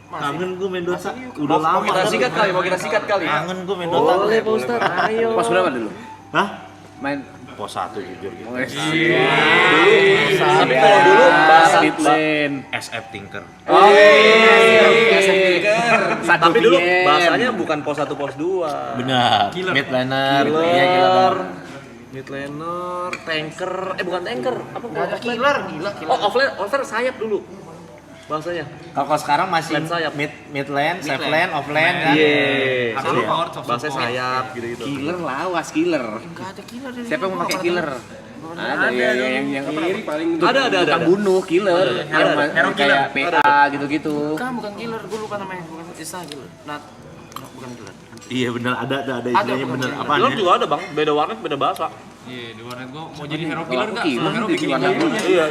Kangen gue main Dota. Udah lama. Mau kita sikat kali. Kangen gue main Dota. Boleh Pak Ustadz, ayo. Pos berapa dulu? Hah? Main Pos 1 jujur gitu. Tapi kalau dulu bahasa Speed Lane. SF Tinker. Tapi dulu bahasanya bukan pos 1 pos 2. Benar. Midlaner. Mid laner, tanker, bukan tanker, apa Ada killer, gila. Oh, offlane sayap dulu. Bahasanya. Kalau sekarang masih Lane sayap. mid lane, safe lane, off lane kan. Iya. Apa power soft Bahasanya support. sayap gitu-gitu. Killer lawas killer. Enggak ada killer dari Siapa yang mau pakai killer? Ada yang paling Ada. tukang bunuh killer. Hero Yang kayak PA gitu-gitu. bukan killer, gue lupa namanya, bukan istilah killer. Bukan killer. Iya benar ada istilahnya benar. Apaan Killer ya? juga ada, Bang. Beda warnet, beda bahasa. Iya, di warnet gua mau jadi hero killer enggak? Killer Hero di bikin warnet. Iya.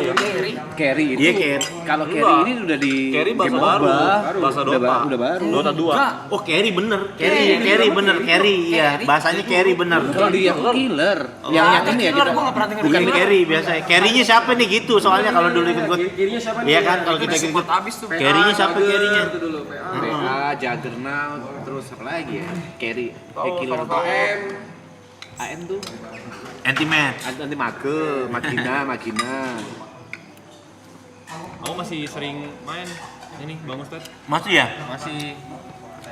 Carry itu. Iya, carry. Kalau carry ini udah di Carry bahasa game baru. MOBA. Bahasa Dota. Udah baru. Dota 2. Oh carry bener, carry bener, carry iya bahasanya carry bener. Kalau di yang killer, yang ini ya Killer kita. gua enggak pernah denger. Bukan carry biasanya. Carry-nya siapa nih gitu soalnya kalau dulu ikut. Iya kan kalau kita ikut. Habis tuh. Carry-nya siapa carry-nya? PA, Juggernaut, terus apa lagi ya? Carry, killer itu AM tuh. Anti match. Nanti Magina. Aku masih sering main ini Bang Ustadz. Masih ya? Masih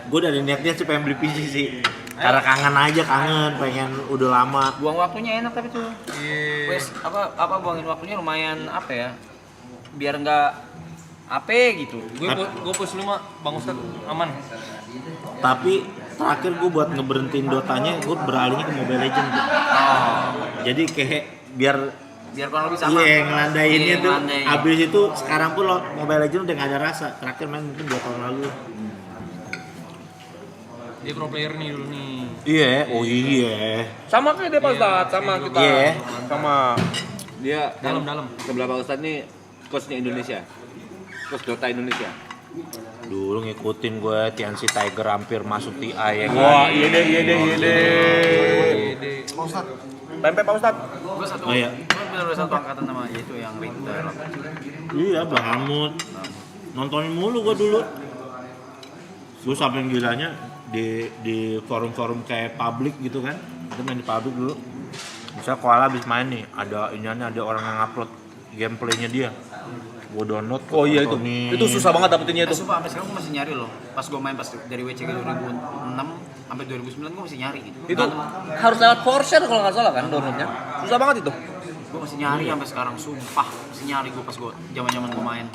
Gue dari niatnya sih pengen beli PC sih. Karena kangen, pengen udah lama. Buang waktunya enak tapi tuh. Wes apa buangin waktunya lumayan apa ya? Biar enggak gitu. gue push 5 Bang Ustadz aman. Tapi terakhir gue buat ngeberhentiin Dotanya, gue beralihnya ke Mobile Legends. Jadi kayak biar kurang lebih sama. iya ngelandainnya Iya, tuh. ngelandain. Abis itu sekarang pun lo Mobile Legends udah gak ada rasa. Terakhir main mungkin 2 tahun lalu. Dia pro player nih dulu nih. Iya, oh iya. Sama kayak dia Pak Ustadz, sama kita. Iya. Sama. Dia Dalam. sebelah Pak Ustadz nih coachnya Indonesia. Coach Dota Indonesia. Dulu ngikutin gue TNC Tiger hampir masuk TI ya kan. Wah, iya deh. Pak Ustadz. Tempe Pak Ustadz. Gue satu, Oh, iya. gue bener-bener satu angkatan sama itu yang Winter. Iya, Bahamut. Nontonin mulu gue dulu. Gue sampai gilanya di forum-forum kayak publik gitu kan. Kita main di publik dulu. Misal Koala habis main nih, ada orang yang upload gameplaynya dia. Gue download. Oh iya itu. tontonin. Itu susah banget dapetinnya itu. Sumpah sampai sekarang gue masih nyari loh. Pas gue main dari WCG 2006 sampai 2009 gue masih nyari gitu. Itu harus lewat Forshare kalau nggak salah kan downloadnya. Susah banget itu. Gue masih nyari sampai sekarang, sumpah masih nyari gue pas gue zaman gue main.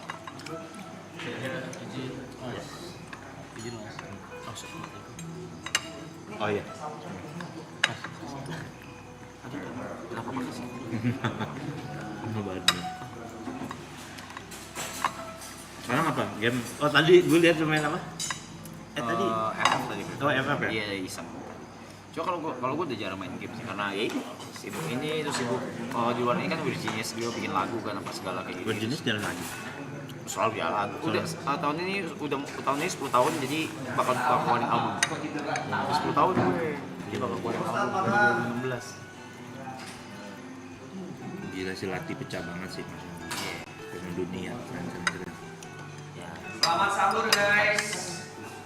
Oh iya. Kenapa makasih? Sekarang apa? Game? Oh tadi gue lihat main apa? Tadi? FF tadi. Oh FF ya? Iya iseng. Cuma kalau gue udah jarang main game sih karena ya itu sibuk ini terus sibuk di luar ini kan Virginius dia bikin lagu kan apa segala kayak gitu. Virginius jalan lagi. Selalu jalan. Udah tahun ini 10 tahun jadi bakal keluarin album. 10 tahun gue. Jadi bakal keluarin album 2016. Gila si Lati pecah banget sih dengan dunia keren. Selamat sahur guys.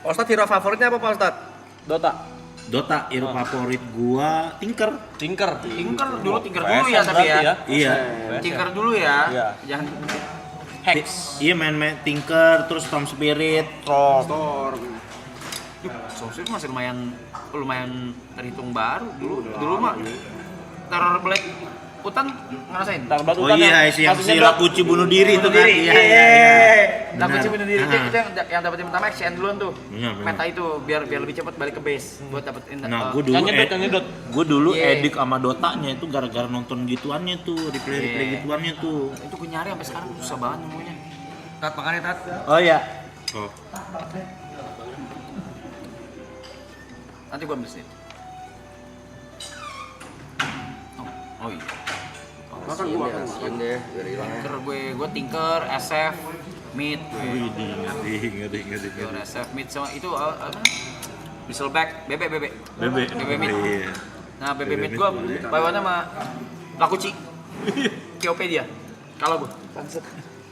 Pak Ustadz hero favoritnya apa Pak Ustadz? Dota. Hero favorit gua Tinker. Tinker dulu ya tapi ya. Iya. Tinker dulu ya. Iya. Jangan Iya main Tinker terus Storm Spirit. Storm Spirit masih lumayan terhitung baru dulu mah. Terror Black Hutan ngerasain? Oh iya, yang si Lakuchi bunuh diri itu kan. Iya. Lakuchi bunuh diri itu yang dapetin pertama action duluan tuh. Iya, Meta itu biar lebih cepat balik ke base buat dapetin. Nah, gue dulu edik sama Dotanya itu gara-gara nonton gituannya tuh, replay gituannya tuh. Itu gue nyari sampai sekarang susah banget nemunya. Tat makannya Tat. Oh iya. Oh. Nanti gue ambil sini. Oh iya. Makan deh, biar hilang. Tinker, SF, Mid, Ngeri. Tinker, SF, Mid sama itu Whistleback, Bebe Mid. Iya. Nah, Bebe Mid gua bawaannya sama Lakuchi. KOP dia. Kalah gua.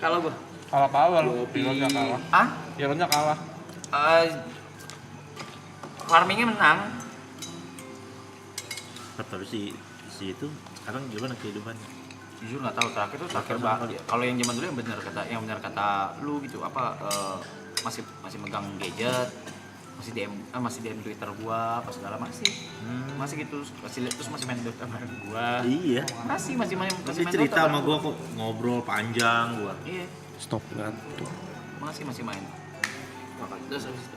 Kalah lu. Pilotnya kalah. Ah? Pilotnya kalah. Farmingnya menang. Tapi si itu sekarang gimana kehidupannya? Jujur nggak tahu terakhir banget. Kalau yang zaman dulu yang benar kata lu gitu masih megang gadget, masih DM Twitter gua apa segala masih gitu terus masih main Dota bareng gua. Iya. Masih main cerita Dota sama bareng gua kok ngobrol panjang gua. Iya. Stop ngantuk. Masih main. Terus habis itu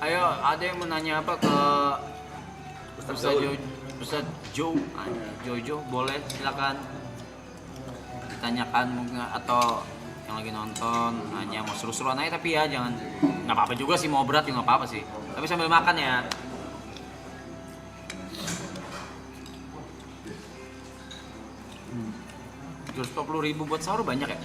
Ayo, ada yang mau nanya apa ke Ustaz Jojo, boleh silakan ditanyakan mungkin atau yang lagi nonton nanya mau seru-seruan aja tapi ya jangan nggak apa-apa juga sih mau berat juga nggak apa-apa sih tapi sambil makan ya. 240.000 buat sahur banyak ya?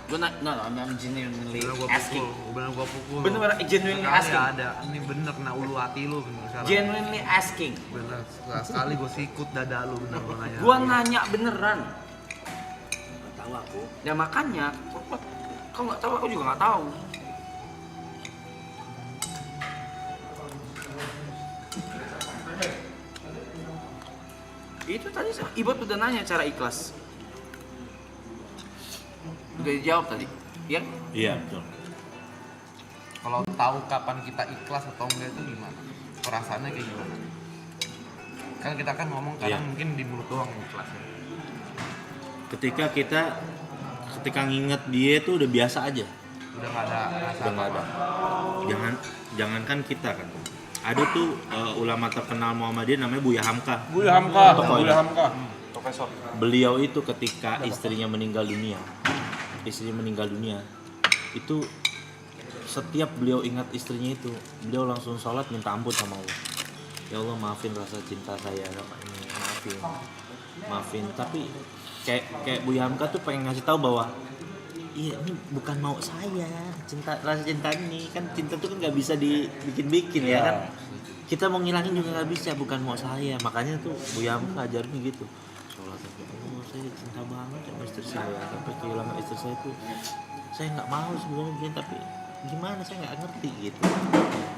Gue I'm genuinely asking. Bener gua pukul. Bener genuinely asking. Ada. Ini bener kena ulu hati lu bener sekarang. Genuinely asking. Bener. Sekali gua sikut dada lu bener gua nanya. Gua nanya beneran. Gak tahu aku. Ya makanya, kau nggak tahu aku juga nggak tahu. Itu tadi Ibot udah nanya cara ikhlas. Udah dijawab tadi, ya? Iya betul. Kalau tahu kapan kita ikhlas atau enggak itu gimana? Perasaannya kayak gimana? Kan kita kan ngomong kadang mungkin di mulut doang ikhlasnya. Ketika nginget dia itu udah biasa aja. Udah nggak ada rasa Udah nggak ada. Jangankan kita kan. ada tuh ulama terkenal Muhammadiyah namanya Buya Hamka. Buya Hamka. Profesor. Beliau itu ketika istrinya meninggal dunia, itu setiap beliau ingat istrinya itu, beliau langsung sholat minta ampun sama Allah. Ya Allah, maafin rasa cinta saya sama ini, maafin. Tapi kayak Buya Hamka tuh pengen ngasih tahu bahwa iya ini bukan mau saya, rasa cinta ini kan, cinta tuh kan nggak bisa dibikin ya kan. Kita mau ngilangin juga nggak bisa, bukan mau saya. Makanya tuh Buya Hamka ajarin gitu. Sholat sampai saya cinta banget sama istri saya, sampai kehilangan istri saya tuh saya nggak mau sebenarnya begini, tapi gimana saya nggak ngerti gitu.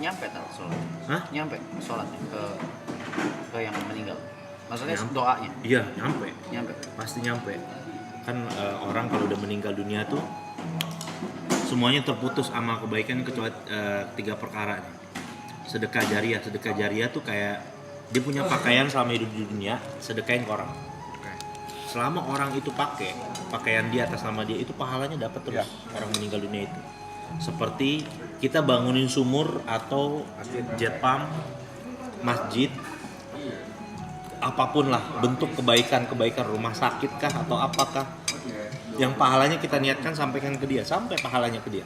Nyampe tak sholat? Hah? Nyampe sholatnya ke yang meninggal. Maksudnya doanya? Iya, nyampe. Pasti nyampe. Kan orang kalau udah meninggal dunia tuh semuanya terputus amal kebaikan kecuali 3 perkara nih. Sedekah jariah tuh kayak dia punya pakaian selama hidup di dunia, sedekahin ke orang. Selama orang itu pakai pakaian dia atas nama dia, itu pahalanya dapat terus orang meninggal dunia itu. Seperti kita bangunin sumur atau jet pump, masjid, apapun lah bentuk kebaikan rumah sakit kah atau apakah yang pahalanya kita niatkan sampaikan ke dia, sampai pahalanya ke dia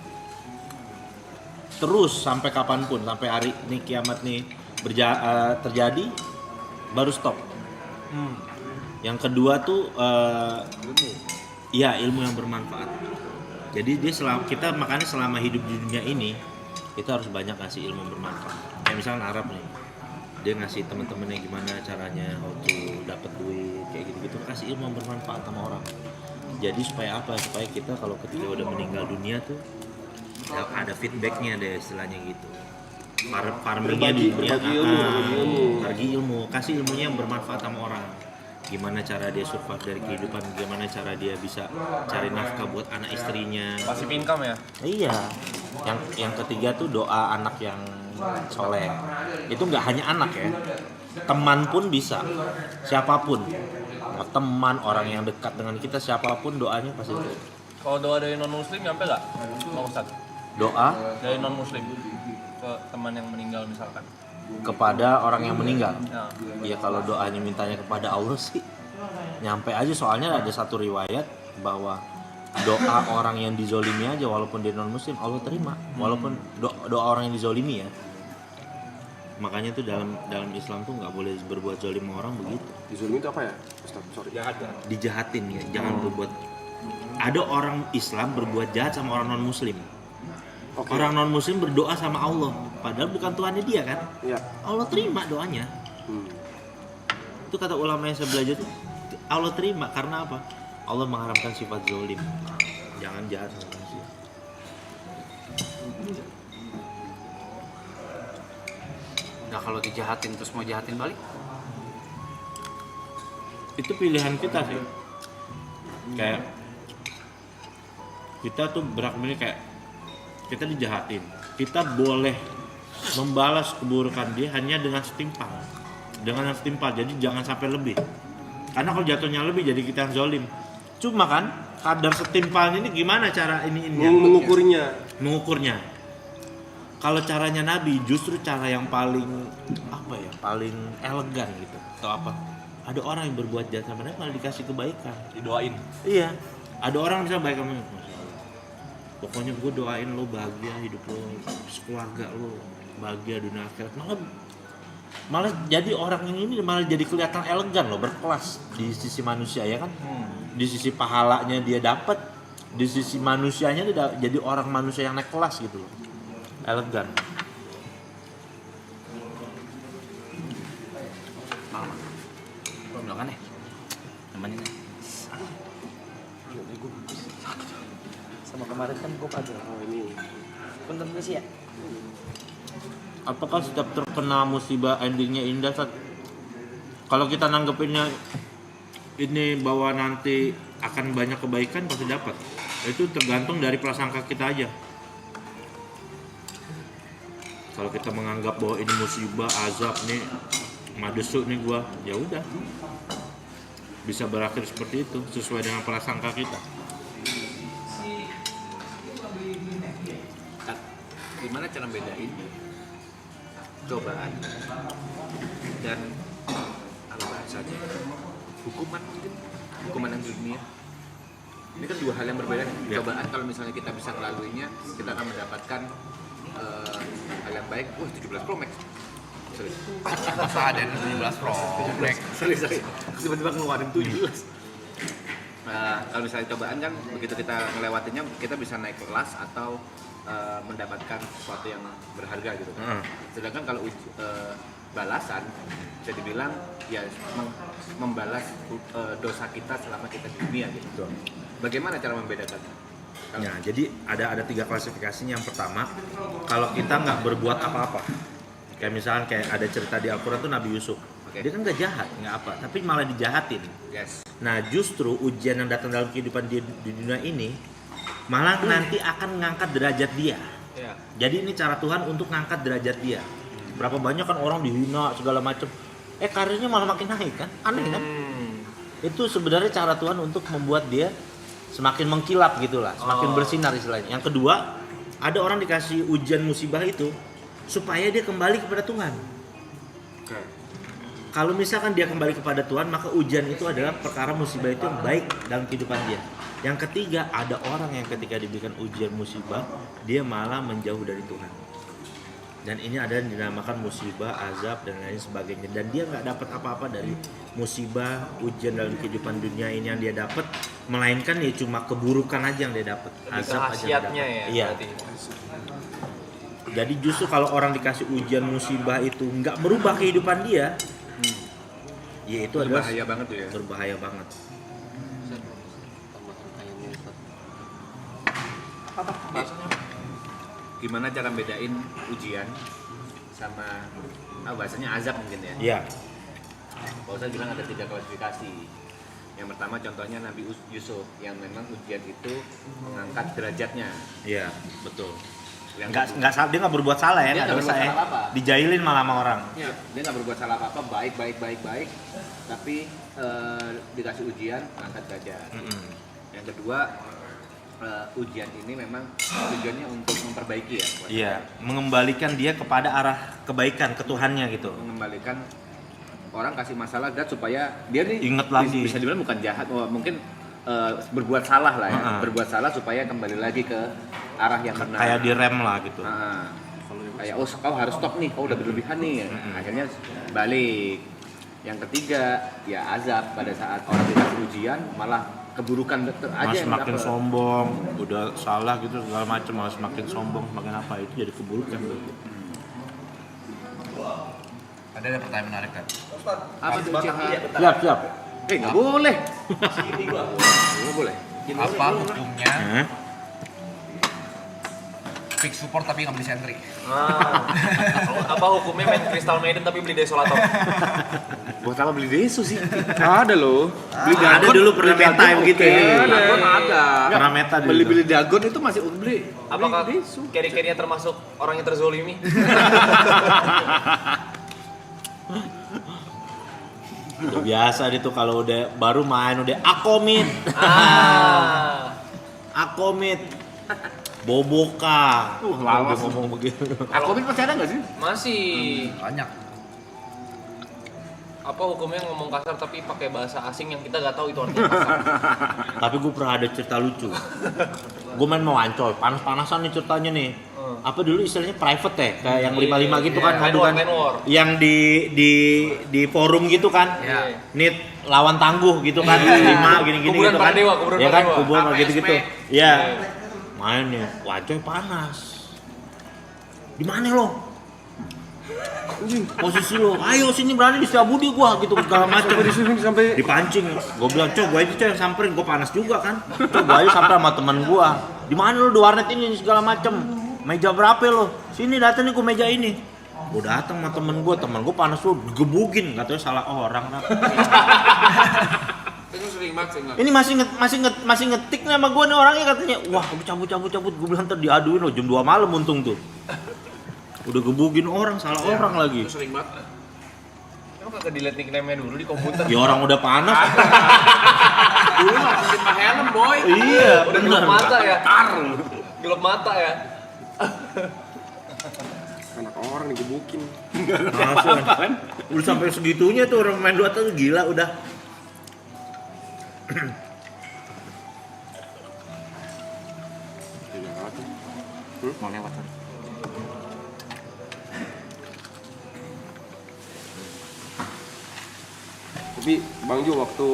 terus sampai kapanpun, sampai hari ini kiamat nih terjadi baru stop. Yang kedua tuh ya ilmu yang bermanfaat. Jadi kita makanya selama hidup di dunia ini kita harus banyak ngasih ilmu bermanfaat. Kayak misalnya Arab nih, dia ngasih teman-temannya gimana caranya how to dapat duit kayak gitu-gitu, kasih ilmu yang bermanfaat sama orang. Jadi supaya apa? Supaya kita kalau ketika udah meninggal dunia tuh ya ada feedbacknya deh istilahnya gitu. Farmingnya di dunia, bagi ilmu, kasih ilmunya yang bermanfaat sama orang. Gimana cara dia survive dari kehidupan, gimana cara dia bisa cari nafkah buat anak istrinya. Passive income ya? Iya. Yang ketiga tuh doa anak yang soleh. Itu nggak hanya anak ya, teman pun bisa, siapapun. Mau teman, orang yang dekat dengan kita, siapapun doanya pasti itu. Kalau doa dari non muslim nyampe nggak, Pak Ustadz? Doa Dari non muslim ke teman yang meninggal misalkan. kepada orang yang meninggal. Ya. Ya kalau doanya mintanya kepada Allah sih nyampe aja, soalnya ada satu riwayat bahwa doa orang yang dizolimi aja walaupun dia non muslim Allah terima, walaupun doa orang yang dizolimi ya. Makanya tuh dalam Islam tuh nggak boleh berbuat zolim sama orang begitu. Dizolimi itu apa ya? Ustaz, sorry. Dijahatin ya, jangan berbuat. Ada orang Islam berbuat jahat sama orang non muslim. Okay. Orang non muslim berdoa sama Allah, padahal bukan Tuhannya dia kan. Iya. Allah terima doanya. Itu kata ulama yang saya belajar tuh, Allah terima karena apa? Allah mengharamkan sifat zolim. Jangan jahat sama manusia. Nah kalau dijahatin terus mau jahatin balik? Itu pilihan kita sih. Kayak kita tuh berakmini kayak kita dijahatin, kita boleh membalas keburukan dia hanya dengan setimpal, jadi jangan sampai lebih, karena kalau jatuhnya lebih jadi kita yang zolim. Cuma kan kadar setimpal ini gimana cara mengukurnya. Kalau caranya Nabi justru cara yang paling paling elegan gitu. Atau apa, ada orang yang berbuat jahat sama Nabi malah dikasih kebaikan, Didoain. iya, ada orang bisa baik sama pokoknya gue doain lo bahagia hidup lo, sekeluarga lo bahagia dunia akhirat, malah jadi orang ini malah jadi kelihatan elegan lo, berkelas di sisi manusia ya kan. Di sisi pahalanya dia dapat, di sisi manusianya dia jadi orang manusia yang naik kelas gitu loh, elegan. Belum kan ya? Temenin ya. Sama kemarin kan gue pada ini punten sih ya. Apakah setiap terkena musibah endingnya indah? Kalau kita nanggepinnya ini bahwa nanti akan banyak kebaikan pasti dapat. Itu tergantung dari prasangka kita aja. Kalau kita menganggap bahwa ini musibah, azab nih, madesuk nih gua, ya udah. Bisa berakhir seperti itu sesuai dengan prasangka kita. Gimana cara bedain cobaan dan apa bahasanya hukuman mungkin hukuman yang di dunia ini kan dua hal yang berbeda nih. Cobaan kalau misalnya kita bisa melaluinya kita akan mendapatkan hal yang baik. 17 Pro Max sorry Masa ada yang 17 Pro Max? sorry tiba-tiba ngeluarin 17. Kalau misalnya cobaan kan begitu kita melewatinya kita bisa naik kelas atau mendapatkan sesuatu yang berharga gitu. Sedangkan kalau balasan bisa dibilang ya membalas dosa kita selama kita di dunia gitu. Bagaimana cara membedakan? Ya, jadi ada 3 klasifikasinya. Yang pertama, kalau kita nggak berbuat apa-apa, kayak misalkan kayak ada cerita di Al-Quran tuh Nabi Yusuf. Dia kan nggak jahat, nggak apa, tapi malah dijahatin. Yes. Nah, justru ujian yang datang dalam kehidupan di dunia ini malah nanti akan ngangkat derajat dia. Jadi ini cara Tuhan untuk ngangkat derajat dia. Berapa banyak kan orang dihina segala macam, karirnya malah makin naik kan? Aneh kan? Itu sebenarnya cara Tuhan untuk membuat dia semakin mengkilap gitulah, semakin bersinar istilahnya. Yang kedua, ada orang dikasih ujian musibah itu supaya dia kembali kepada Tuhan. Kalau misalkan dia kembali kepada Tuhan, maka ujian itu adalah perkara musibah itu yang baik dalam kehidupan dia. Yang ketiga, ada orang yang ketika diberikan ujian musibah, dia malah menjauh dari Tuhan. Dan ini ada yang dinamakan musibah, azab, dan lain sebagainya. Dan dia nggak dapat apa-apa dari musibah, ujian dalam kehidupan dunia ini yang dia dapat, melainkan ya cuma keburukan aja yang dia dapat. Azab aja yang dia dapat. Iya. Jadi justru kalau orang dikasih ujian musibah itu nggak merubah kehidupan dia, ya itu adalah berbahaya banget tuh ya. Berbahaya banget. Gimana cara bedain ujian sama bahasanya azab mungkin ya? Iya. Pak Ustadz bilang ada 3 klasifikasi. Yang pertama contohnya Nabi Yusuf yang memang ujian itu mengangkat derajatnya. Iya, betul. Yang Dia nggak berbuat salah ya, nggak dosa ya. Dijailin malah sama orang. Ya, dia nggak berbuat salah apa-apa, baik, tapi dikasih ujian mengangkat derajat. Yang kedua ujian ini memang tujuannya untuk memperbaiki ya. Iya, mengembalikan dia kepada arah kebaikan ke Tuhannya gitu. Mengembalikan orang kasih masalah dan supaya dia nih ingat lagi. Bisa dibilang bukan jahat, mungkin berbuat salah lah ya. Berbuat salah supaya kembali lagi ke arah yang benar. Kayak direm lah gitu. Kayak kau harus stop nih, kau udah berlebihan nih. Akhirnya balik. Yang ketiga ya azab, pada saat orang dikasih ujian malah keburukan aja yang semakin sombong, udah salah gitu segala macam, malah semakin sombong, semakin apa, itu jadi keburukan gitu. Ada pertanyaan menarik kan? Apa tuh Siap. Nggak boleh. Nggak boleh. Apa hukumnya fix support tapi nggak beli sentry? Apa hukumnya main Crystal Maiden tapi beli Desolator? Buat apa beli Desu sih? Ada loh. Beli Dagon. Ada dulu pernah meta begitu ya. Dagon ada. Pernah meta dulu. Beli Dagon itu masih beli. Apakah carry-carry-nya termasuk orang yang terzolimi? Udah biasa itu kalau udah baru main udah akomit. Akomit. Boboka. Udah ngomong begitu. Akomit masih ada nggak sih? Masih. Banyak. Apa hukumnya ngomong kasar tapi pakai bahasa asing yang kita nggak tahu itu artinya kasar? Tapi gue pernah ada cerita lucu. Gue main mau ancol, panas-panasan nih ceritanya nih. Apa dulu istilahnya private ya, kayak yang 55 gitu kan, kan? Yang di forum gitu kan. Nih lawan tangguh gitu kan, 5 gini-gini gitu kan. Ya kan, kuburan gitu-gitu. Iya. Main nih, wajah panas. Di mana lo? Posisi lo, ayo sini berani di Setiabudi gua gitu segala macam. Sampai dipancing. Gua bilang, "Cok, gua aja yang samperin, gua panas juga kan." Cok, gua aja sampai sama teman gua. Di mana lo di warnet ini segala macam. Meja berapa lo? Sini datang nih ke meja ini. Gua datang sama temen gua panas lo gebukin, katanya salah orang. Ini masih ngetik nih sama gue nih orangnya katanya. Wah, cabut. Gue bilang ntar diaduin loh jam 2 malam untung tuh. Udah gebugin orang, salah orang lagi. Itu sering banget. Emang kagak dilihat nickname-nya dulu di komputer? Ya orang udah panas. Dulu masukin pakai helm, boy. Iya, udah gelap mata ya. Gelap mata ya. Anak orang digebukin. Langsung. Udah sampai segitunya tuh orang main Dota tuh gila udah. Mau lewat. Tapi Bang Jo waktu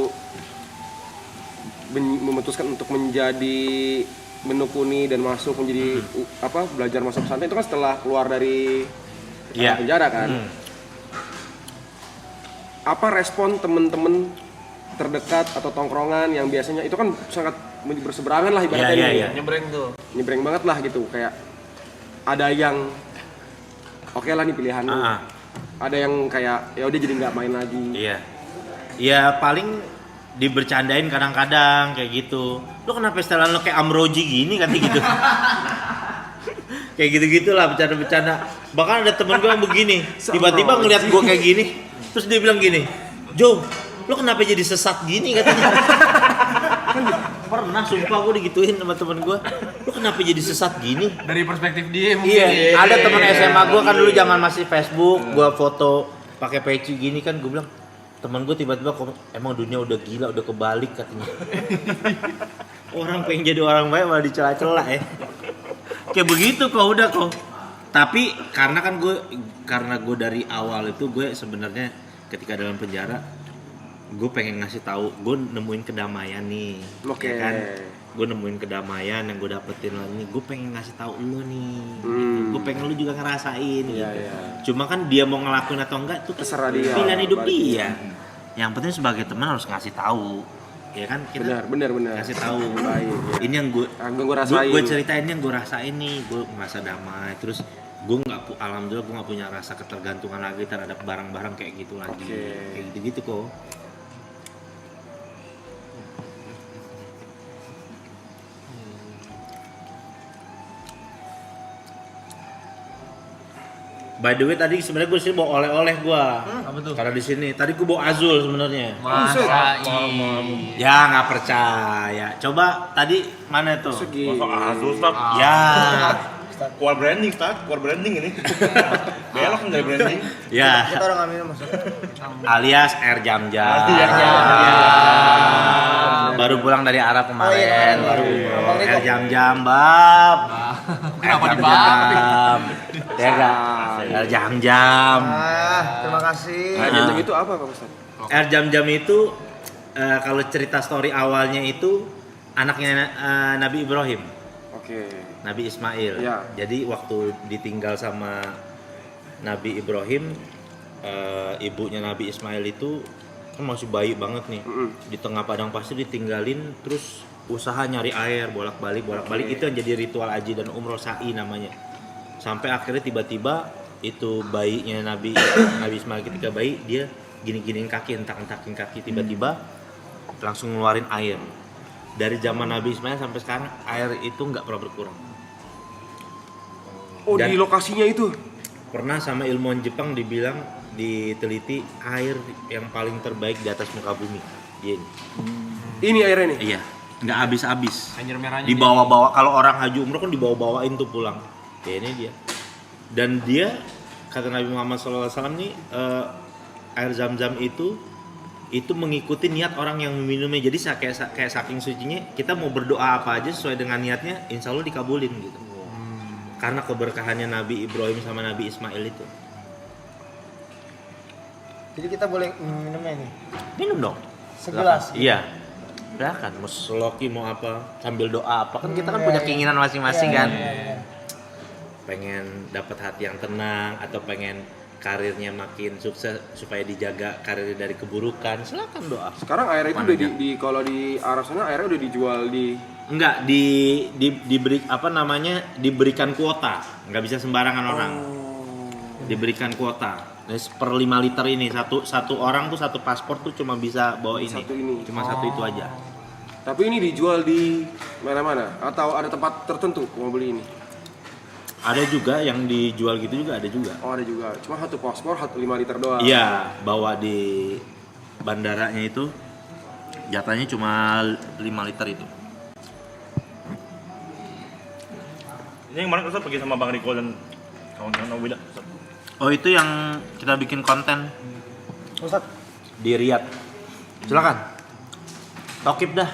memutuskan untuk menekuni dan masuk menjadi belajar masuk pesantren itu kan setelah keluar dari penjara kan. Apa respon temen-temen terdekat atau tongkrongan yang biasanya itu kan sangat berseberangan lah ibaratnya nyebreng banget lah gitu, kayak ada yang oke lah nih pilihan lu. Ada yang kayak ya udah jadi nggak main lagi. Ya paling dibercandain kadang-kadang kayak gitu. Lu kenapa setelan lu kayak Amroji gini kan gitu. Kayak gitu-gitulah bercanda-bercanda. Bahkan ada temen gue yang begini, tiba-tiba ngeliat gue kayak gini, terus dia bilang gini, "Jo, lu kenapa jadi sesat gini?" katanya. Pernah sumpah gue digituin sama temen gue, "Lu kenapa jadi sesat gini?" Dari perspektif dia mungkin. Iya, ada temen SMA gue kan dulu zaman masih Facebook, gue foto pakai peci gini kan, gue bilang, temen gue tiba-tiba emang dunia udah gila, udah kebalik katanya. Orang pengen jadi orang baik malah dicela-cela ya. Kayak begitu kok udah kok. Tapi karena gue dari awal itu gue sebenarnya ketika dalam penjara gue pengen ngasih tahu, gue nemuin kedamaian nih. Ya kan? Gue nemuin kedamaian yang gue dapetin nih. Gue pengen ngasih tahu lu nih. Gitu. Gue pengen lu juga ngerasain gitu. Cuma kan dia mau ngelakuin atau enggak itu terserah dia. Pilihan hidup dia. Yang penting sebagai teman harus ngasih tahu. Ya kan kita benar kasih tahu. Ini yang gue rasain. Gue ceritain yang gue rasain nih, gue merasa damai. Terus gue alhamdulillah gue nggak punya rasa ketergantungan lagi terhadap barang-barang kayak gitu lagi. Kayak gitu-gitu kok. By the way tadi sebenarnya gue sih bawa oleh-oleh gue. Apa tuh? Karena di sini tadi gue bawa Azul sebenarnya. Masa Ya nggak percaya. Coba tadi mana tuh? Masuk Azul Ustaz. Ya. Keluar branding Ustaz, keluar branding ini. Belok kan dari branding. Ya. Kita orang ambil masuk. Alias Air Jam-Jam. Baru pulang dari Arab kemarin. Baru Air Jam-Jam, Bab. Kenapa dibab? Ya enggak? Air Jam-Jam. Terima kasih. Air Jam-Jam itu apa Pak Ustaz? Air Jam-Jam itu kalau cerita story awalnya itu anaknya Nabi Ibrahim. Nabi Ismail. Jadi waktu ditinggal sama Nabi Ibrahim, ibunya Nabi Ismail itu kan masih bayi banget nih. Di tengah padang pasir ditinggalin, terus usaha nyari air bolak-balik itu yang jadi ritual haji dan umroh sa'i namanya. Sampai akhirnya tiba-tiba itu bayinya Nabi Ismail ketika bayi dia gini-giniin kaki, entak-entakin kaki, tiba-tiba langsung ngeluarin air. Dari zaman Nabi Ismail sampai sekarang air itu nggak pernah berkurang. Dan di lokasinya itu pernah sama ilmuwan Jepang dibilang, diteliti air yang paling terbaik di atas muka bumi. Ini airnya nih? Iya, nggak habis-habis. Anjir merahnya. Dibawa-bawa, kalau orang haji umroh kan dibawa-bawain tuh pulang. Ya ini dia. Dan dia kata Nabi Muhammad SAW nih, air Zam-Zam itu mengikuti niat orang yang meminumnya. Jadi kayak saking sucinya, kita mau berdoa apa aja sesuai dengan niatnya, insya Allah dikabulin gitu. Karena keberkahannya Nabi Ibrahim sama Nabi Ismail itu. Jadi kita boleh minumnya nih. Minum dong. Segelas. Iya. Silakan mau seloki mau apa, sambil doa apa, kan kita kan punya keinginan masing-masing kan. Pengen dapat hati yang tenang atau pengen karirnya makin sukses supaya dijaga karir dari keburukan, silakan doa. Sekarang air itu udah kalau di Arab sana airnya udah dijual di enggak diberi diberikan kuota, nggak bisa sembarangan orang. Diberikan kuota. Nah, per 5 liter ini satu orang tuh satu paspor tuh cuma bisa bawa ini. Cuma satu itu aja. Tapi ini dijual di mana-mana atau ada tempat tertentu mau beli ini? Ada juga yang dijual gitu juga ada juga. Oh, ada juga. Cuma satu paspor 5 liter doang. Iya, bawa di bandaranya itu jatahnya cuma 5 liter itu. Ini yang kemarin Ustaz pergi sama Bang Riko dan Kawan-kawan beda. Oh itu yang kita bikin konten Ustaz, di Riyadh. Silakan. Tokip dah.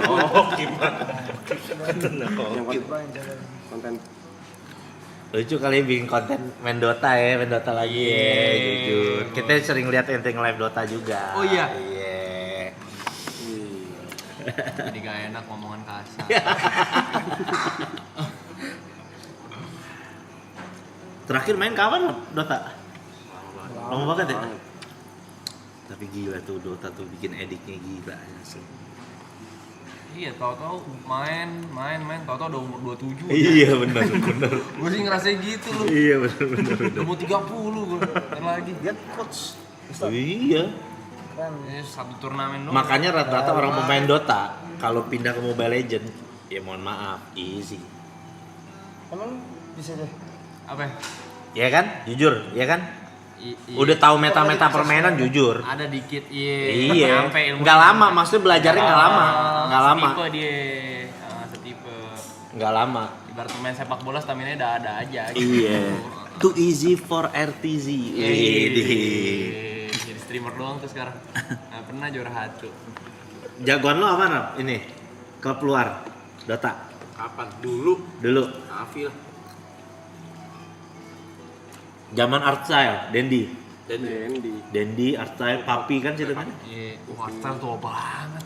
Oh, gimana? Konten Lucu kali bikin konten main Dota ya, main Dota lagi ya, jujur. Kita sering lihat ente live Dota juga. Oh iya? Iya. Jadi gak enak ngomongan kasar. Terakhir main kapan Dota? Lama banget ya? Tapi gila tuh Dota tuh bikin ediknya gila asli. Iya, tahu-tahu main, tahu-tahu udah umur 27. Iya benar. Gue sih ngerasain gitu loh. Iya benar. Udah mau 30 gue lagi. dia coach. Oh, iya. Ini satu turnamen doang. Makanya rata-rata orang pemain Dota kalau pindah ke Mobile Legend, ya mohon maaf, easy. Emang bisa deh. Apa? Ya kan? Jujur, ya kan? Udah tahu meta-meta permainan jujur. Ada dikit, Iya. Nyampe ilmu. Nggak lama, maksudnya belajarnya nggak lama. Nggak lama. Setipe dia. Setipe. Nggak lama. Ibarat pemain sepak bola stamina udah ada aja gitu. Iya. Too easy for RTZ. Jadi streamer doang tuh sekarang. Nah, pernah juara satu. Jagoan lo apa Rap? Ini klub luar Dota. Kapan? Dulu. Afi lah. Zaman Artstyle, Dendi, Dendi. Artstyle, Papi kan ceritanya. Iya, Artstyle tua banget.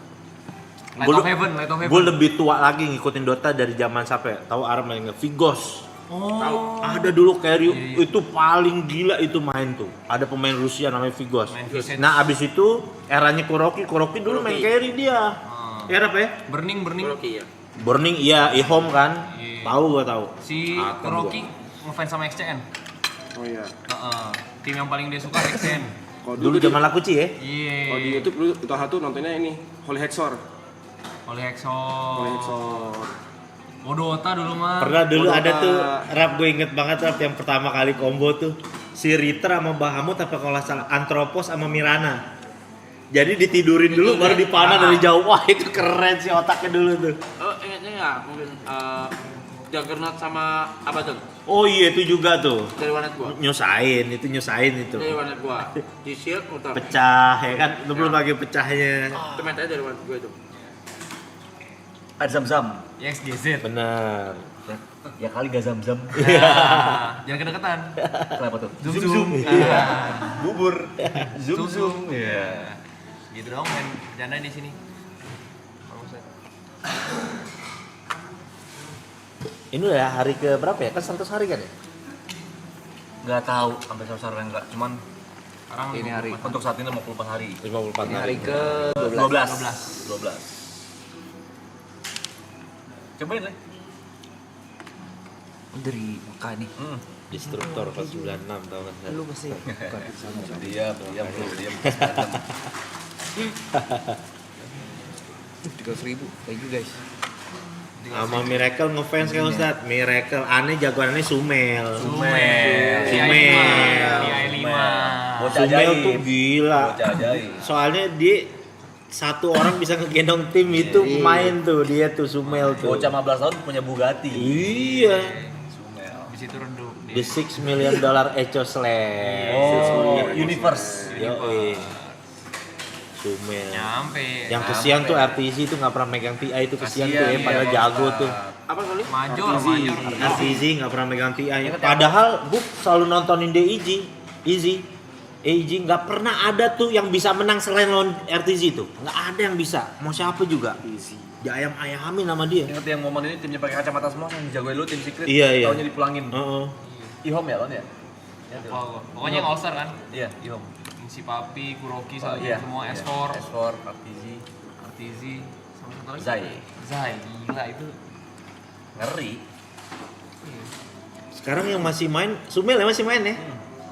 Light Gua- of Heaven. Gue lebih tua lagi ngikutin Dota dari zaman sampai tahu Arab main Vigos. Oh. Ada dulu carry itu paling gila itu main tuh. Ada pemain Rusia namanya Vigos. Main Visage. Nah abis itu eranya Kuroki dulu main carry dia. Era apa ya? Burning. Rocky ya. Burning iya, Ihom kan. Iya. Tahu gua tahu. Si Akan Rocky ngefans sama XCN. Oh iya. Tim yang paling dia suka XCN. Kalau Dulu zaman Lakuci ya. Iya. Kalau di YouTube dulu itu satu nontonnya ini Holy Hexor. Oleh Hexor. Oh Dota dulu mah. Pernah dulu Dota. ada tuh Rap, gue inget banget Rap yang pertama kali combo tuh si Ritter sama Bahamut apa kalau nggak salah Anthropos sama Mirana. Jadi ditidurin dulu baru dipanah dari jauh. Wah itu keren sih otaknya dulu tuh. Oh, ingatnya nggak? Mungkin Juggernaut sama apa tuh? Oh iya itu juga tuh. Dari warnet gua. Nyusahin itu. Dari warnet gua. Di shield muter. Pecah ya kan, lu belum lagi pecahnya. Itu metanya dari warnet gua itu. Ada zam-zam. XGZ. Bener. Ya kali gak zam-zam. Nah, jangan kedekatan. Kenapa tuh? Zoom. Bubur. Zoom. Iya. Gitu dong main bercanda di sini. Ini udah hari ke berapa ya? Kan 100 hari kan ya? Gak tahu sampai selesai enggak. Cuman Sekarang Ini hari. untuk saat ini 54 hari. 54 Ini hari. hari ke 12. Cobain deh. dari Mekah nih. Instruktur 496 tau kan? Lu pasti. Diam bro, diam. 300.000. Thank you guys. Sama Miracle ngefans kan Ustaz? Miracle aneh jagoannya Sumel. Sumel. DI5. Bocah Sumel ajaib. tuh gila. Bocah ajaib. Soalnya dia satu orang bisa ngegendong tim itu main tuh dia tuh Sumel tuh. Bocah 15 tahun punya Bugatti. Iya. Sumel. Di situ redup. The $6 million Echo Slash. Oh, Universe. Yoi. Sumel. Nyampe. Yang kesian tuh RTZ itu nggak pernah megang TI itu kesian tuh ya, padahal jago tuh. Apa kali? Major. RTZ nggak pernah megang TI. Padahal gue selalu nontonin DIG, Easy nggak pernah ada tuh yang bisa menang selain lawan RTZ tuh. Nggak ada yang bisa. Mau siapa juga. Diayam-ayamin sama dia. Ingat yang momen ini timnya pakai kacamata semua yang dijagoin lu tim secret. Iya. Taunya dipulangin. Ihom ya lawan ya? Pokoknya yang All-Star kan? Iya, Ihom. Si Papi, Kuroki, Oh, sama iya. semua Iya. S4, S4, RTZ, sama satu lagi. Zai. Gila itu. Ngeri. Sekarang yang masih main, Sumel ya masih main ya?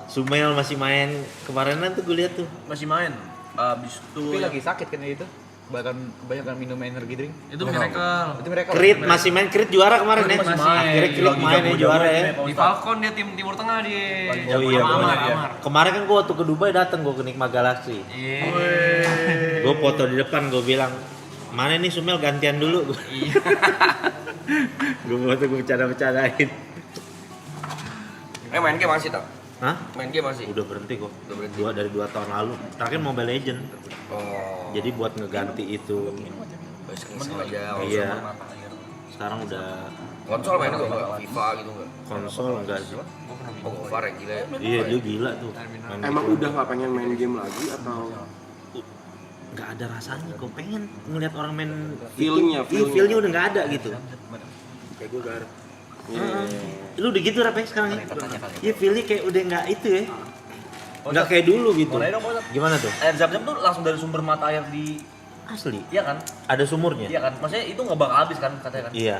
Sumel masih main kemarinan tuh gue lihat tuh. Masih main. Abis itu Tapi lagi sakit kan itu. Bahkan kebanyakan minum energi drink. Itu Miracle. Itu mereka. Krit masih main, Krit juara kemarin ya? Masih. Akhirnya Krit main ya juara ya. Di Falcon dia tim Timur Tengah dia. Oh iya, Sama bener, Amar. Kemarin kan gue waktu ke Dubai dateng gue ke Nikma Galaxy. Iya. Gue foto di depan gue bilang, mana nih Sumel gantian dulu. Iya. Gue foto gue bercanda-bercandain. Main game masih tak? Hah? Main game masih? Udah berhenti kok. Udah berhenti. Dari 2 tahun lalu. Terakhir Mobile Legend. Oh. Jadi buat ngeganti itu. Iseng aja. Iya. Sekarang udah Konsol main juga nggak? FIFA gitu nggak? konsol enggak sih. Oh, Gofar ya gila ya. Iya, dia gila tuh. Main Emang gitu. udah nggak pengen main game lagi atau Nggak ada rasanya kok, pengen ngeliat orang main Feel-nya, itu, iya, feel-nya. feel-nya udah nggak ada gitu. kayak gue garap? Lu udah gitu Rap ya sekarang ya? Iya, feel-nya kayak udah nggak itu ya. Nggak kayak dulu gitu. Mulai dong, Pak. Gimana tuh? Air zam-zam tuh langsung dari sumber mata air di Asli. iya kan? Ada sumurnya? Iya kan? Maksudnya itu nggak bakal habis kan katanya kan? Iya.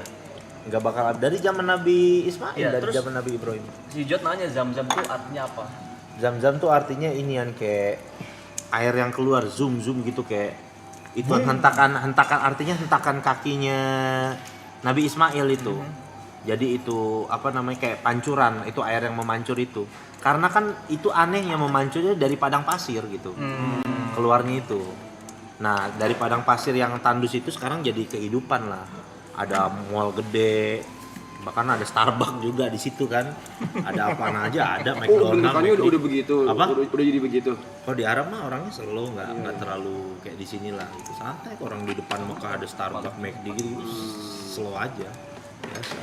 Nggak bakal dari zaman Nabi Ismail, Iya, dari terus- zaman Nabi Ibrahim. Si Jod nanya zam-zam tuh artinya apa? Zam-zam tuh artinya inian kayak air yang keluar zoom gitu kayak itu hentakan artinya hentakan kakinya Nabi Ismail itu. Jadi itu apa namanya kayak pancuran, itu air yang memancur itu. Karena kan itu anehnya memancurnya dari padang pasir gitu. Keluarnya itu. Nah, dari padang pasir yang tandus itu sekarang jadi kehidupan lah. Ada mall gede, bahkan ada Starbucks juga di situ kan. Ada apaan aja, ada Oh, McDonald's. bentukannya udah begitu. Apa? Udah jadi begitu. Kalau di Arab mah orangnya slow, nggak terlalu kayak di sini lah. Itu santai kok, orang di depan Mekah ada Starbucks, McD gitu, slow aja, biasa.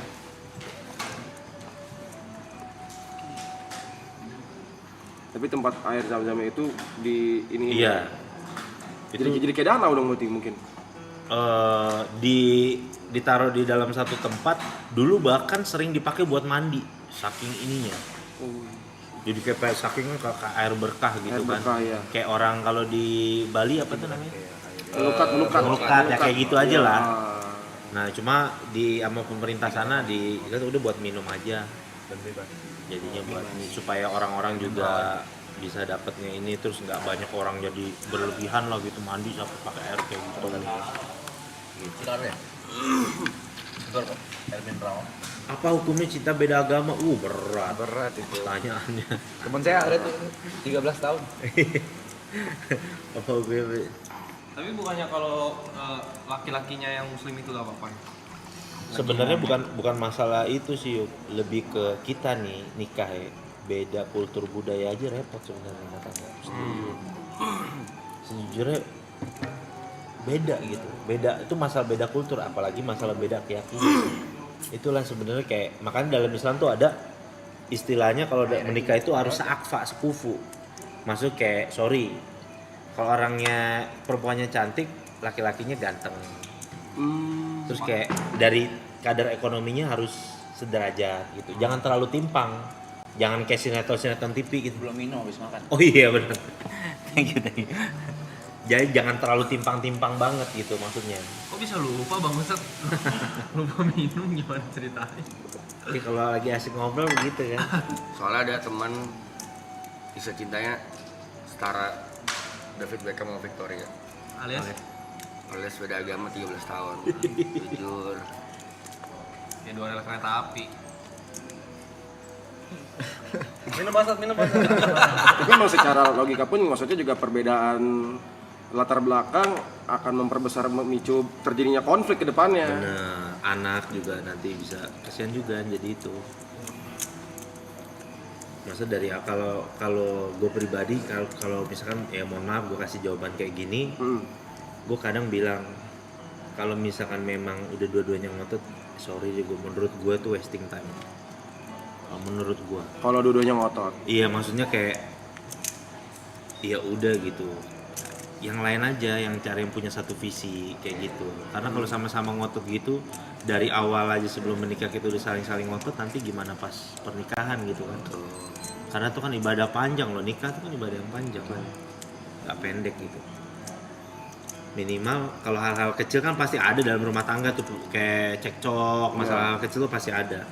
Tapi tempat air zam-zam itu di ini. Iya. Jadi kayak danau dong berarti mungkin. Ditaruh di dalam satu tempat dulu bahkan sering dipakai buat mandi saking ininya. Jadi kayak saking air berkah gitu Air kan. berkah, ya. Kayak orang kalau di Bali apa tuh namanya? Melukat Ya kayak gitu aja lah. Ah. Nah cuma sama pemerintah sana itu udah buat minum aja. Jadinya buat ini supaya orang-orang juga bisa dapatnya ini, terus nggak banyak orang jadi berlebihan lah gitu mandi sampai pakai air kayak gitu. Sekarang ya? Betul kok, air mineral. Apa hukumnya cinta beda agama? Berat itu. pertanyaannya. Temen saya ada tuh 13 tahun. Apa hukumnya? Tapi bukannya kalau laki-lakinya yang muslim itu gak apa-apa? Sebenarnya bukan masalah itu sih, Yuk. Lebih ke kita nih nikah ya, beda kultur budaya aja repot sebenarnya katanya. Sejujurnya beda gitu, beda itu masalah beda kultur, apalagi masalah beda keyakinan. Itulah sebenarnya kayak makanya dalam Islam tuh ada istilahnya kalau menikah itu harus seakfa, sekufu. Maksud kayak kalau orangnya perempuannya cantik, laki-lakinya ganteng. Terus kayak dari kadar ekonominya harus sederajat gitu. Jangan terlalu timpang. Jangan kayak sinetron TV gitu. Belum minum habis makan. Oh iya benar. Thank you. Jadi jangan terlalu timpang-timpang banget gitu maksudnya. Kok bisa lupa Bang Ustad? Lupa minum gimana ceritanya? Oke, kalau lagi asik ngobrol begitu kan. Soalnya ada teman kisah cintanya setara David Beckham sama Victoria. Alias beda agama 13 tahun. Jujur. Ya 2 rel kereta api. Minum basat. Tapi memang secara logika pun maksudnya juga perbedaan latar belakang akan memperbesar memicu terjadinya konflik ke depannya. Bener, anak juga nanti bisa kasihan juga jadi itu. Maksud dari kalau gue pribadi kalau misalkan ya mohon maaf gue kasih jawaban kayak gini, gue kadang bilang kalau misalkan memang udah dua-duanya ngotot, sorry deh gue menurut gue tuh wasting time. Menurut gue. Kalau dua-duanya ngotot. Iya maksudnya kayak ya udah gitu. Yang lain aja yang cari yang punya satu visi kayak gitu. Karena kalau sama-sama ngotot gitu dari awal aja sebelum menikah kita udah saling-saling ngotot, nanti gimana pas pernikahan gitu kan. Karena itu kan ibadah panjang loh, nikah itu kan ibadah yang panjang kan. Gak pendek gitu. Minimal kalau hal-hal kecil kan pasti ada dalam rumah tangga tuh, kayak cekcok, masalah kecil tuh pasti ada.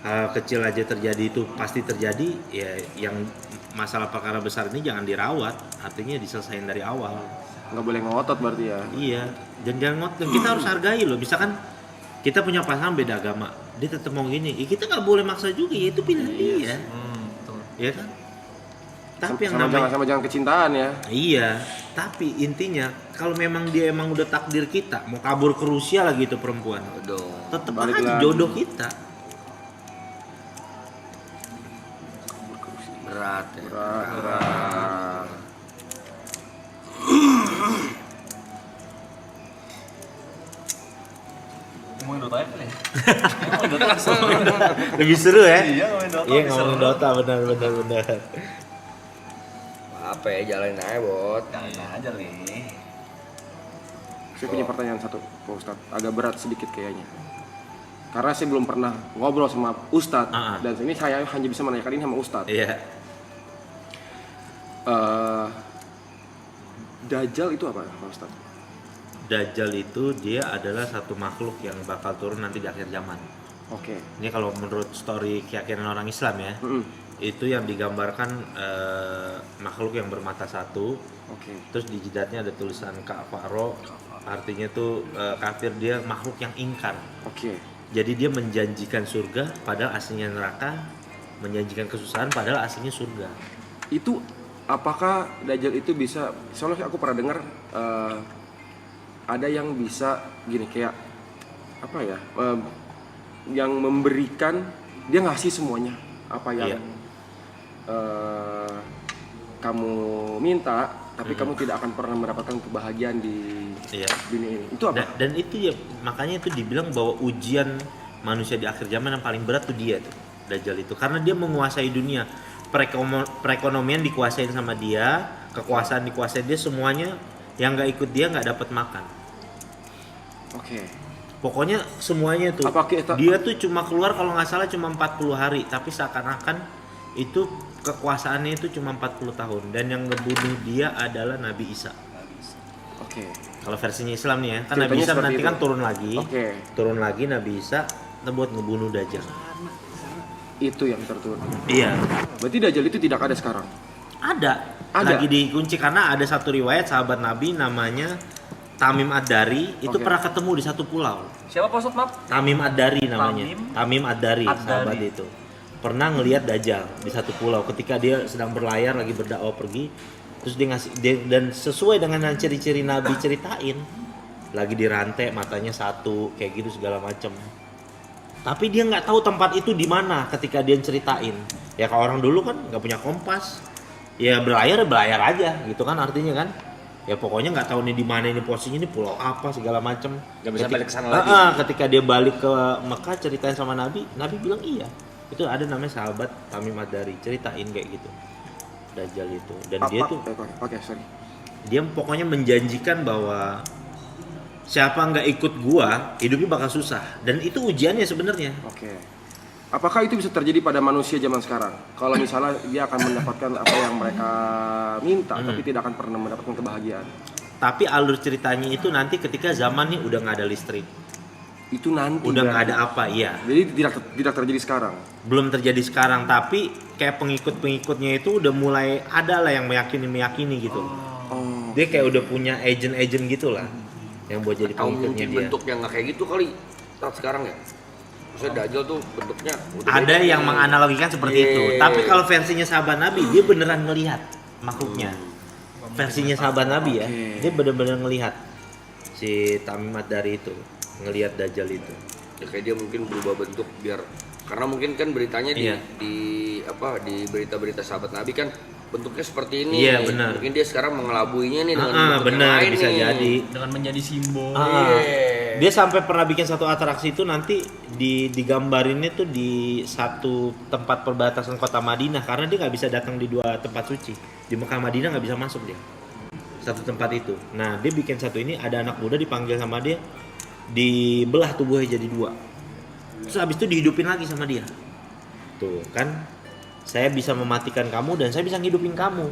Hal kecil aja terjadi itu pasti terjadi, ya yang masalah perkara besar ini jangan dirawat, artinya diselesain dari awal. Nggak boleh ngotot berarti ya. Iya, dan jangan ngotot, kita harus hargai loh. Misalkan kita punya pasangan beda agama, dia tetap mau gini, ya kita nggak boleh maksa juga, ya itu pilihan dia. Iya kan? Tapi yang namanya sama jangan kecintaan ya. Iya, tapi intinya kalau memang dia emang udah takdir kita, mau kabur ke Rusia lagi itu perempuan, tetap aja jodoh kita. Berat ya. Berat. Ngomongin Dota ya? Lebih seru ya? Iya, ngomongin Dota. Iya, ngomongin Dota benar. Apa ya, jalanin aja bot. Jangan aja nih. Saya punya pertanyaan satu, Pak Ustadz. Agak berat sedikit kayaknya. Karena saya belum pernah ngobrol sama Ustadz, dan ini saya hanya bisa menanyakan ini sama Ustadz. Iya. Dajjal itu apa, Pak Ustadz? Dajjal itu dia adalah satu makhluk yang bakal turun nanti di akhir zaman. Oke. Ini kalau menurut story keyakinan orang Islam ya, itu yang digambarkan makhluk yang bermata satu. Oke. Terus di jidatnya ada tulisan kafaro, artinya tuh kafir, dia makhluk yang ingkar. Oke. Jadi dia menjanjikan surga padahal aslinya neraka, menjanjikan kesusahan padahal aslinya surga. Itu apakah Dajjal itu bisa? Soalnya aku pernah dengar ada yang bisa gini kayak apa ya? Yang memberikan, dia ngasih semuanya apa yang kamu minta, tapi kamu tidak akan pernah mendapatkan kebahagiaan di dunia ini. Itu apa? Dan itu ya makanya itu dibilang bahwa ujian manusia di akhir zaman yang paling berat tuh dia tuh, Dajjal itu, karena dia menguasai dunia. Perekonomian dikuasain sama dia, kekuasaan dikuasai dia, semuanya yang nggak ikut dia nggak dapat makan. Oke. Pokoknya semuanya tuh. Dia tuh cuma keluar kalau nggak salah cuma 40 hari, tapi seakan-akan itu kekuasaannya itu cuma 40 tahun, dan yang ngebunuh dia adalah Nabi Isa. Oke. Kalau versinya Islam nih ya, kan Ceritanya Nabi Isa nanti itu. kan turun lagi. Oke. Turun lagi Nabi Isa buat ngebunuh Dajjal. Itu yang terturun. Iya. Berarti Dajjal itu tidak ada sekarang? Ada. Ada. Lagi dikunci karena ada satu riwayat sahabat Nabi namanya Tamim Ad-Dari itu pernah ketemu di satu pulau. Siapa Pak Ustadz, maaf? Tamim Ad-Dari namanya. Tamim Ad-Dari, sahabat itu. Pernah ngelihat Dajjal di satu pulau ketika dia sedang berlayar lagi berdakwah pergi. Terus dan sesuai dengan yang ciri-ciri Nabi ceritain, lagi dirantai, matanya satu, kayak gitu segala macam. Tapi dia nggak tahu tempat itu di mana ketika dia ceritain. Ya kalau orang dulu kan nggak punya kompas, ya berlayar aja gitu kan artinya kan. Ya pokoknya nggak tahu nih di mana ini posisinya, ini pulau apa segala macam. Nggak bisa balik ke sana lagi. Ketika dia balik ke Mekah ceritain sama Nabi bilang iya. Itu ada namanya sahabat Tamim Ad-Dari, ceritain kayak gitu. Dajjal itu. Dan dia tuh dia pokoknya menjanjikan bahwa siapa nggak ikut gua, hidupnya bakal susah. Dan itu ujiannya sebenarnya. Oke. Apakah itu bisa terjadi pada manusia zaman sekarang? Kalau misalnya dia akan mendapatkan apa yang mereka minta, tapi tidak akan pernah mendapatkan kebahagiaan. Tapi alur ceritanya itu nanti ketika zaman nih udah nggak ada listrik. Itu nanti. Udah nggak ada apa, iya. Jadi tidak terjadi sekarang. Belum terjadi sekarang, tapi kayak pengikut-pengikutnya itu udah mulai ada lah yang meyakini gitu. Dia kayak udah punya agent-agent gitulah yang buat jadi Atau pengikutnya mungkin dia. bentuknya nggak kayak gitu kali saat sekarang ya. Maksudnya Dajjal tuh bentuknya udah Ada beda yang nih. menganalogikan seperti itu. Tapi kalau versinya sahabat Nabi, dia beneran ngelihat makhluknya. Versinya sahabat Nabi ya, dia bener-bener ngelihat si Tamim Ad-Dari itu, ngelihat Dajjal itu. Ya kayak dia mungkin berubah bentuk biar, karena mungkin kan beritanya di berita-berita sahabat Nabi kan bentuknya seperti ini. Iya benar. Mungkin dia sekarang mengelabuinya nih dengan bentuk benar, yang lain bisa nih. jadi. Dengan menjadi simbol. Dia sampai pernah bikin satu atraksi itu nanti digambarinnya tuh di satu tempat perbatasan kota Madinah, karena dia nggak bisa datang di dua tempat suci. Di Mekah Madinah nggak bisa masuk dia. Satu tempat itu. Nah dia bikin satu ini, ada anak muda dipanggil sama dia, dibelah tubuhnya jadi dua. Terus habis itu dihidupin lagi sama dia. Tuh kan, saya bisa mematikan kamu dan saya bisa ngidupin kamu.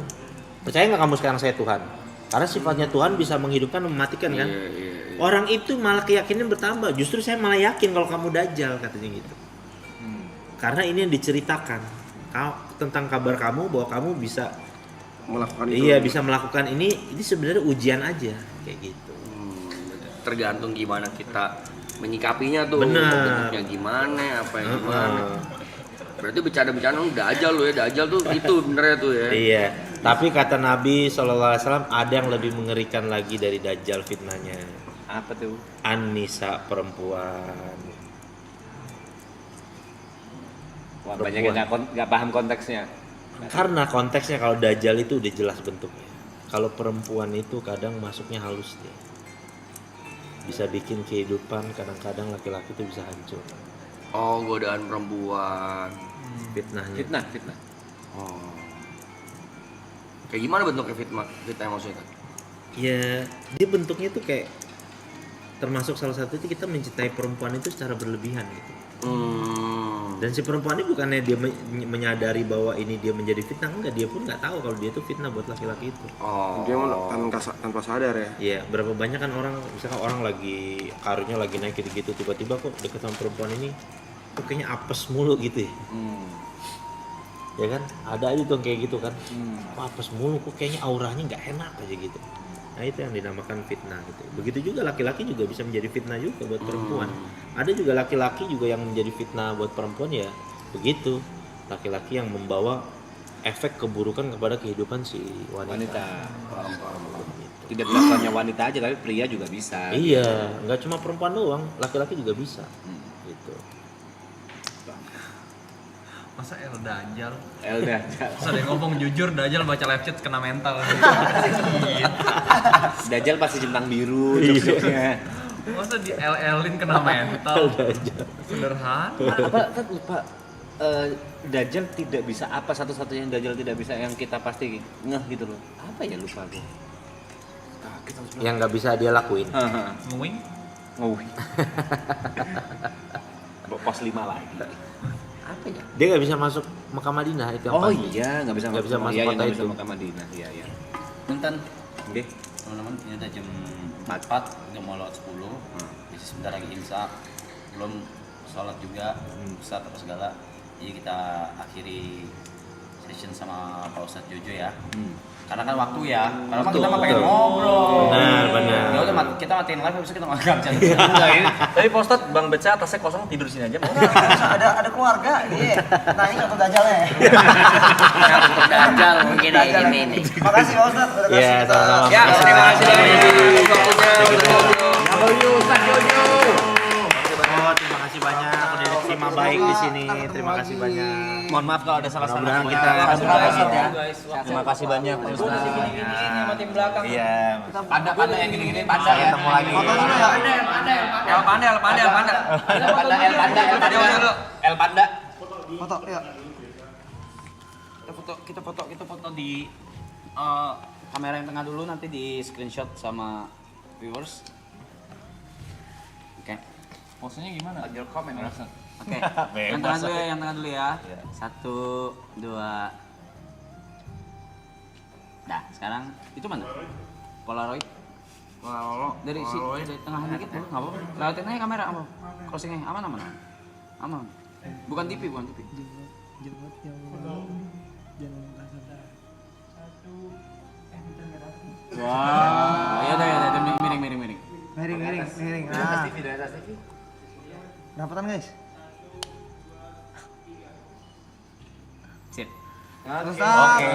Percaya nggak kamu sekarang saya Tuhan? Karena sifatnya Tuhan bisa menghidupkan dan mematikan kan. Orang itu malah keyakinan bertambah. Justru saya malah yakin kalau kamu Dajjal, katanya gitu. Karena ini yang diceritakan tentang kabar kamu bahwa kamu bisa melakukan itu. Iya, bisa melakukan ini sebenarnya ujian aja kayak gitu. Tergantung gimana kita menyikapinya tuh. Bener. Bentuknya gimana, apa yang gimana. Berarti bercanda-bercanda Dajjal lo ya, Dajjal tuh itu benernya tuh ya. Iya. Tapi kata Nabi SAW ada yang lebih mengerikan lagi dari Dajjal fitnahnya. Apa tuh? An-Nisa, perempuan. Wah, banyak yang nggak paham konteksnya. Karena konteksnya kalau dajjal itu udah jelas bentuknya. Kalau perempuan itu kadang masuknya halus dia. Bisa bikin kehidupan, kadang-kadang laki-laki itu bisa hancur. Oh, godaan perempuan. Fitnahnya. Fitnah. Oh. Kayak gimana bentuknya fitnah maksudnya? Ya, dia bentuknya tuh kayak termasuk salah satu itu kita mencintai perempuan itu secara berlebihan gitu. Dan si perempuan ini bukannya dia menyadari bahwa ini dia menjadi fitnah, enggak, dia pun nggak tahu kalau dia itu fitnah buat laki-laki itu. Oh. Dia tanpa sadar ya. Iya, berapa banyak kan orang, misalkan orang lagi karirnya lagi naik gitu-gitu, tiba-tiba kok deket sama perempuan ini kok kayaknya apes mulu gitu ya. Ya kan, ada aja tuh kayak gitu kan. Kok apes mulu, kok kayaknya auranya nggak enak aja gitu. Nah itu yang dinamakan fitnah gitu. Begitu juga laki-laki juga bisa menjadi fitnah juga buat perempuan. Ada juga laki-laki juga yang menjadi fitnah buat perempuan ya begitu. Laki-laki yang membawa efek keburukan kepada kehidupan si wanita. Tidak hanya wanita aja tapi pria juga bisa. Iya, nggak cuma perempuan doang, laki-laki juga bisa. Gitu. Masa Dajjal? Dajjal. Terus ada yang ngomong jujur, Dajjal baca live chat kena mental. Dajjal pasti centang biru jokesnya. Masa di LL-in kena mental? Sederhana. Apa kan lupa Dajjal tidak bisa apa satu-satunya yang Dajjal tidak bisa yang kita pasti ngeh gitu loh. Apa ya lupa gue. Yang nggak bisa dia lakuin. Ngewing? Pos 5 lagi. Apa ya? Dia nggak bisa masuk Mekah Madinah itu yang pasti. Iya, nggak bisa masuk kota nggak itu. bisa Mekah Madinah. Iya. Punten. Oke. Teman-teman, ini udah jam 4, udah mau lewat 10. Jadi sebentar lagi imsak. Belum sholat juga, Ustadz apa segala. Jadi kita akhiri session sama Pak Ustadz Jojo ya. Karena kan waktu ya. Karena kan kita mah pengen ngobrol. Benar. Ya udah kita matiin live habis itu kita nggak bisa. Tapi Pak Ustadz, Bang Beca atasnya kosong, tidur sini aja. Ada keluarga, iya. Naik atau Dajjalnya. Dajjal mungkin ini. Makasih Pak Ustadz, udah kasih Iya, kita. sama-sama. Ya, terima kasih banyak waktunya udah ngobrol. Oh, terima kasih banyak udah diterima baik di sini. Terima kasih banyak. Mohon maaf kalau ada salah-salah. Mudah-mudahan kita Terima kasih banyak Pak Ustadz. Sama tim belakang. Iya. Panda yang gini-gini panda ya. Ketemu lagi. Foto dulu ya. El Panda. Foto, ya. Kita foto di kamera yang tengah dulu, nanti di screenshot sama viewers. Oke. Posenya gimana? Your comment. Oke. Yang tengah dulu ya. 1, 2. Dah, sekarang itu mana? Polaroid. Dari tengah dikit dulu, enggak apa-apa. Lewatin aja kamera, apa? Crossing-nya aman. Bukan TV. Wah. Ya udah, miring. Miring. Nah. Dapatan guys. Sip. Ustaz. Oke.